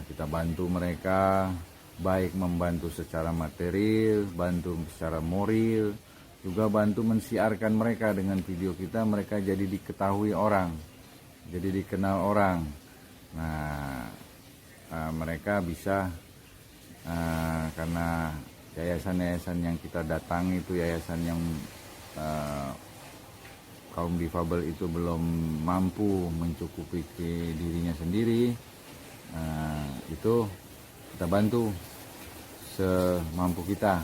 kita bantu mereka, baik membantu secara material, bantu secara moral, juga bantu mensiarkan mereka dengan video kita. Mereka jadi diketahui orang, jadi dikenal orang. Nah mereka bisa karena yayasan-yayasan yang kita datangi itu yayasan yang kaum difabel itu belum mampu mencukupi dirinya sendiri. Itu kita bantu semampu kita,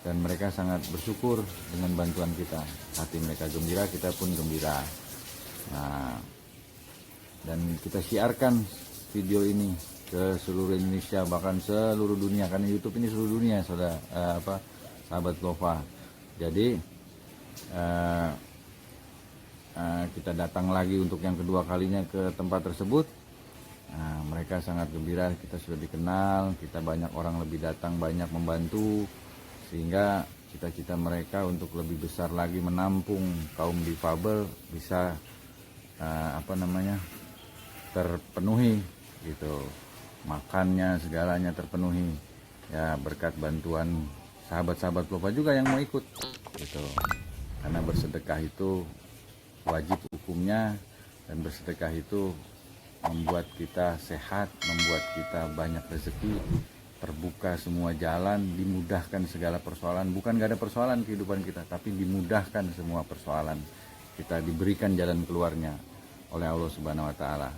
dan mereka sangat bersyukur dengan bantuan kita. Hati mereka gembira, kita pun gembira. Nah, dan kita siarkan video ini ke seluruh Indonesia, bahkan seluruh dunia, karena YouTube ini seluruh dunia, sahabat Lova. Jadi kita datang lagi untuk yang kedua kalinya ke tempat tersebut. Mereka sangat gembira, kita sudah dikenal, kita banyak orang lebih datang, banyak membantu, sehingga cita-cita mereka untuk lebih besar lagi menampung kaum difabel bisa terpenuhi gitu, makannya segalanya terpenuhi ya, berkat bantuan sahabat-sahabat Lova juga yang mau ikut gitu. Karena bersedekah itu wajib hukumnya, dan bersedekah itu membuat kita sehat, membuat kita banyak rezeki, terbuka semua jalan, dimudahkan segala persoalan. Bukan gak ada persoalan kehidupan kita, tapi dimudahkan semua persoalan. Kita diberikan jalan keluarnya oleh Allah Subhanahu wa Ta'ala.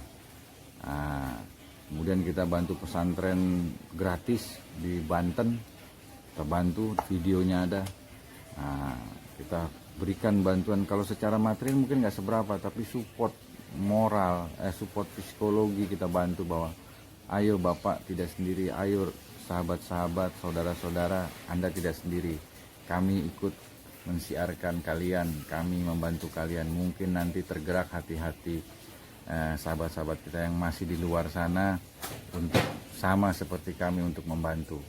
Kemudian kita bantu pesantren gratis di Banten, kita bantu, videonya ada. Kita berikan bantuan, kalau secara material mungkin nggak seberapa, tapi support moral, support psikologi kita bantu, bahwa ayo Bapak tidak sendiri, ayo sahabat-sahabat, saudara-saudara, Anda tidak sendiri, kami ikut mensiarkan kalian, kami membantu kalian. Mungkin nanti tergerak hati-hati sahabat-sahabat kita yang masih di luar sana untuk sama seperti kami untuk membantu.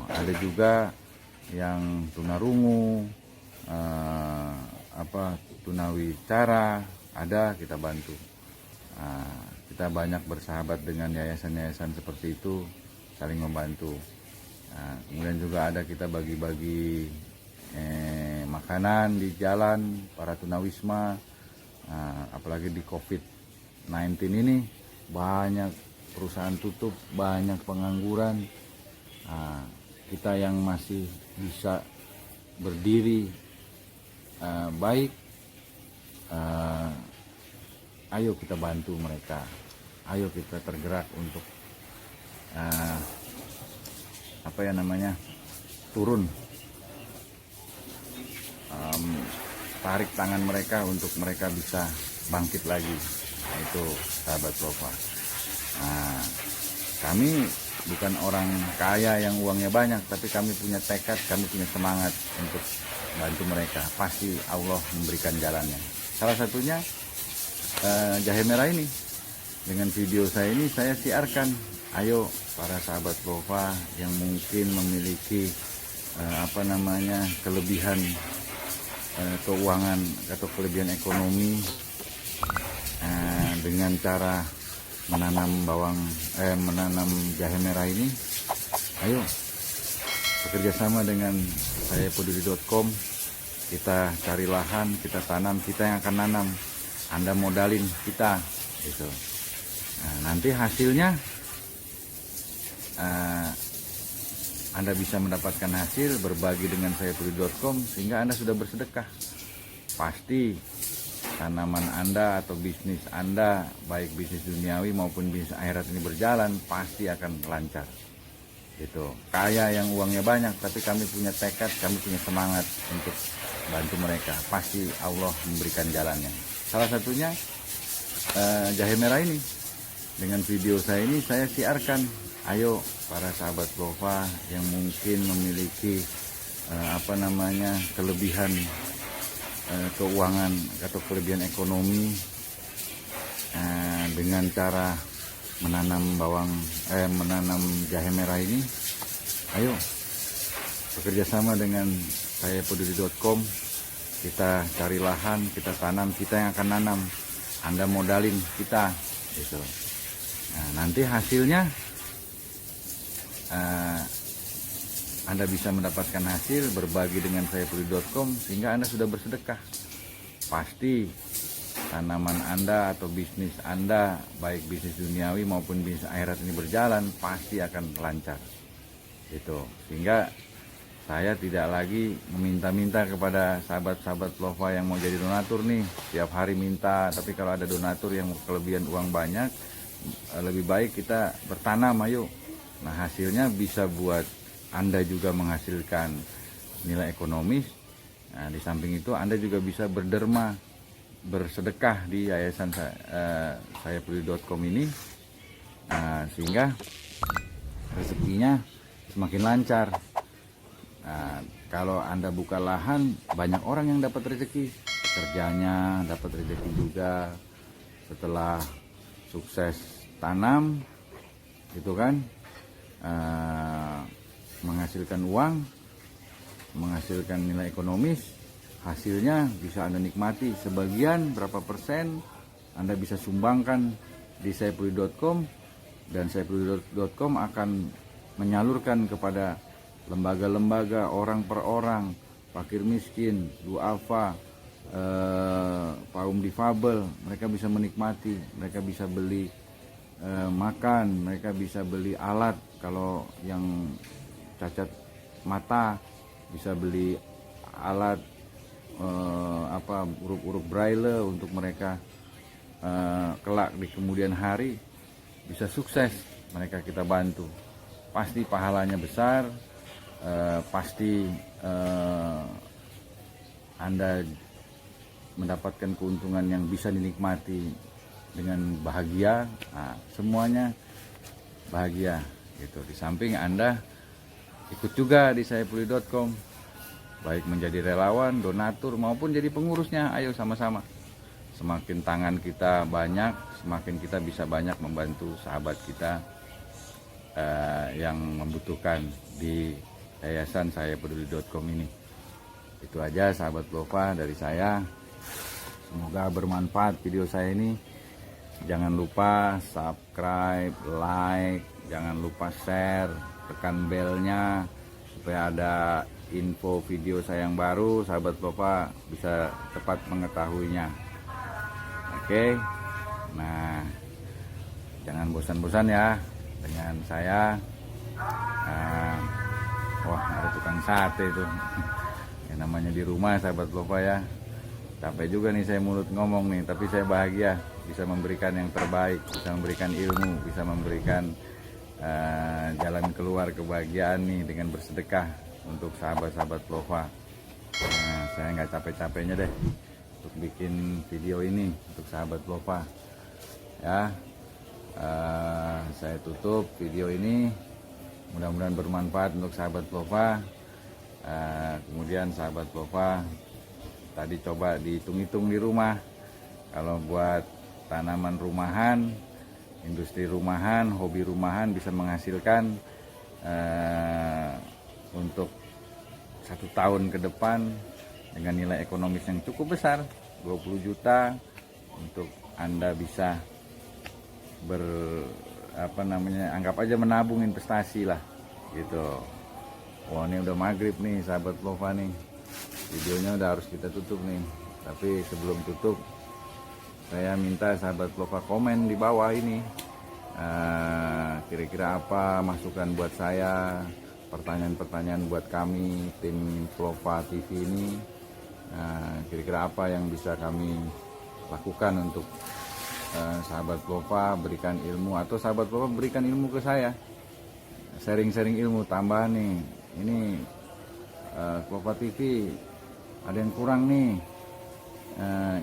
Ada juga yang tunarungu, tunawicara, ada, kita bantu. Kita banyak bersahabat dengan yayasan-yayasan seperti itu, saling membantu. Kemudian juga ada kita bagi-bagi makanan di jalan para tunawisma. Apalagi di COVID-19 ini banyak perusahaan tutup, banyak pengangguran. Kita yang masih bisa berdiri baik, ayo kita bantu mereka, ayo kita tergerak untuk turun, tarik tangan mereka untuk mereka bisa bangkit lagi. Itu sahabat Lova. Kami bukan orang kaya yang uangnya banyak, tapi kami punya tekad, kami punya semangat untuk bantu mereka. Pasti Allah memberikan jalannya. Salah satunya Jahe Merah ini. Dengan video saya ini saya siarkan, ayo para sahabat Lova yang mungkin memiliki kelebihan keuangan atau kelebihan ekonomi dengan cara menanam menanam jahe merah ini. Ayo bekerjasama dengan saya peduli.com, kita cari lahan, kita tanam, kita yang akan nanam, Anda modalin kita gitu. Nah, nanti hasilnya Anda bisa mendapatkan hasil, berbagi dengan saya peduli.com, sehingga Anda sudah bersedekah. Pasti tanaman Anda atau bisnis Anda, baik bisnis duniawi maupun bisnis akhirat ini berjalan, pasti akan lancar. Gitu. Kaya yang uangnya banyak, tapi kami punya tekad, kami punya semangat untuk bantu mereka. Pasti Allah memberikan jalannya. Salah satunya jahe merah ini. Dengan video saya ini saya siarkan, ayo para sahabat Lova yang mungkin memiliki kelebihan keuangan atau kelebihan ekonomi dengan cara menanam menanam jahe merah ini. Ayo bekerjasama dengan saya peduli.com, kita cari lahan, kita tanam, kita yang akan nanam, Anda modalin kita gitu. Nah, nanti hasilnya Anda bisa mendapatkan hasil, berbagi dengan saya peduli.com, sehingga Anda sudah bersedekah. Pasti tanaman Anda atau bisnis Anda, baik bisnis duniawi maupun bisnis akhirat ini berjalan, pasti akan lancar. Gitu. Sehingga saya tidak lagi meminta-minta kepada sahabat-sahabat Lova yang mau jadi donatur nih, tiap hari minta. Tapi kalau ada donatur yang kelebihan uang banyak, lebih baik kita bertanam, ayo. Nah, hasilnya bisa buat Anda juga menghasilkan nilai ekonomis. Nah, di samping itu Anda juga bisa berderma, bersedekah di yayasan saya peduli.com ini, sehingga rezekinya semakin lancar. Nah, kalau Anda buka lahan, banyak orang yang dapat rezeki, kerjanya dapat rezeki juga. Setelah sukses tanam itu kan, menghasilkan uang, menghasilkan nilai ekonomis, hasilnya bisa Anda nikmati. Sebagian berapa persen Anda bisa sumbangkan di sayapeduli.com, dan sayapeduli.com akan menyalurkan kepada lembaga-lembaga, orang per orang, fakir miskin, duafa, kaum difabel. Mereka bisa menikmati, mereka bisa beli makan, mereka bisa beli alat. Kalau yang cacat mata bisa beli alat huruf-huruf braille untuk mereka kelak di kemudian hari bisa sukses. Mereka kita bantu, pasti pahalanya besar. Pasti Anda mendapatkan keuntungan yang bisa dinikmati dengan bahagia. Nah, semuanya bahagia gitu. Di samping Anda ikut juga di sayapeduli.com, baik menjadi relawan, donatur maupun jadi pengurusnya. Ayo sama-sama. Semakin tangan kita banyak, semakin kita bisa banyak membantu sahabat kita yang membutuhkan di yayasan sayapeduli.com ini. Itu aja sahabat Lova dari saya. Semoga bermanfaat video saya ini. Jangan lupa subscribe, like, jangan lupa share, tekan belnya supaya ada info video saya yang baru, sahabat Lova bisa cepat mengetahuinya. Oke. Nah, jangan bosan-bosan ya dengan saya. Wah, ada tukang sate tuh. Yang namanya di rumah sahabat Lova ya. Capek juga nih saya mulut ngomong nih, tapi saya bahagia bisa memberikan yang terbaik, bisa memberikan ilmu, bisa memberikan jalan keluar kebahagiaan nih dengan bersedekah untuk sahabat-sahabat Lova. Nah, saya nggak capek-capeknya deh untuk bikin video ini untuk sahabat Lova ya. Saya tutup video ini, mudah-mudahan bermanfaat untuk sahabat Lova. Kemudian sahabat Lova tadi coba dihitung-hitung di rumah, kalau buat tanaman rumahan, industri rumahan, hobi rumahan bisa menghasilkan untuk 1 tahun ke depan dengan nilai ekonomis yang cukup besar, 20 juta, untuk Anda bisa anggap aja menabung investasi lah gitu. Wah, ini udah maghrib nih sahabat Plova nih, videonya udah harus kita tutup nih. Tapi sebelum tutup, saya minta sahabat Plova komen di bawah ini, kira-kira apa masukan buat saya, pertanyaan-pertanyaan buat kami tim Plova TV ini. Kira-kira apa yang bisa kami lakukan untuk sahabat Plova berikan ilmu, atau sahabat Plova berikan ilmu ke saya, sharing-sharing ilmu tambahan nih. Ini Plova TV ada yang kurang nih,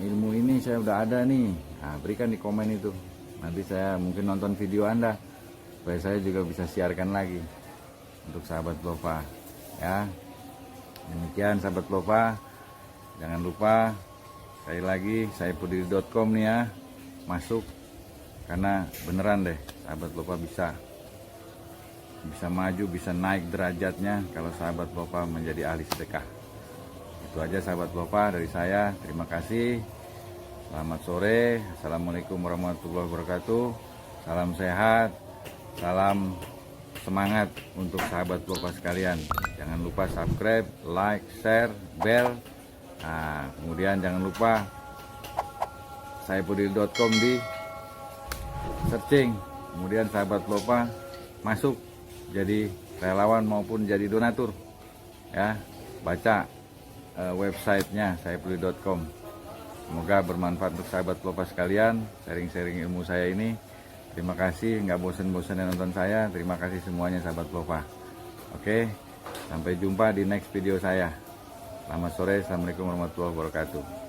ilmu ini saya udah ada nih. Berikan di komen itu, nanti saya mungkin nonton video Anda supaya saya juga bisa siarkan lagi untuk sahabat Plova ya. Demikian sahabat Plova, jangan lupa sekali lagi saipudiri.com nih ya, masuk, karena beneran deh sahabat Plova bisa maju, bisa naik derajatnya kalau sahabat Plova menjadi ahli sedekah. Itu aja sahabat Plova dari saya, terima kasih, selamat sore, assalamualaikum warahmatullahi wabarakatuh, salam sehat, salam semangat untuk sahabat Plova sekalian. Jangan lupa subscribe, like, share, bell. Kemudian jangan lupa saipudiri.com di searching, kemudian sahabat Plova masuk jadi relawan maupun jadi donatur ya. Baca websitenya saipudiri.com. Semoga bermanfaat untuk sahabat Plova sekalian, sharing-sharing ilmu saya ini. Terima kasih, nggak bosen-bosen nonton saya. Terima kasih semuanya sahabat Plova. Oke, sampai jumpa di next video saya. Selamat sore, assalamualaikum warahmatullahi wabarakatuh.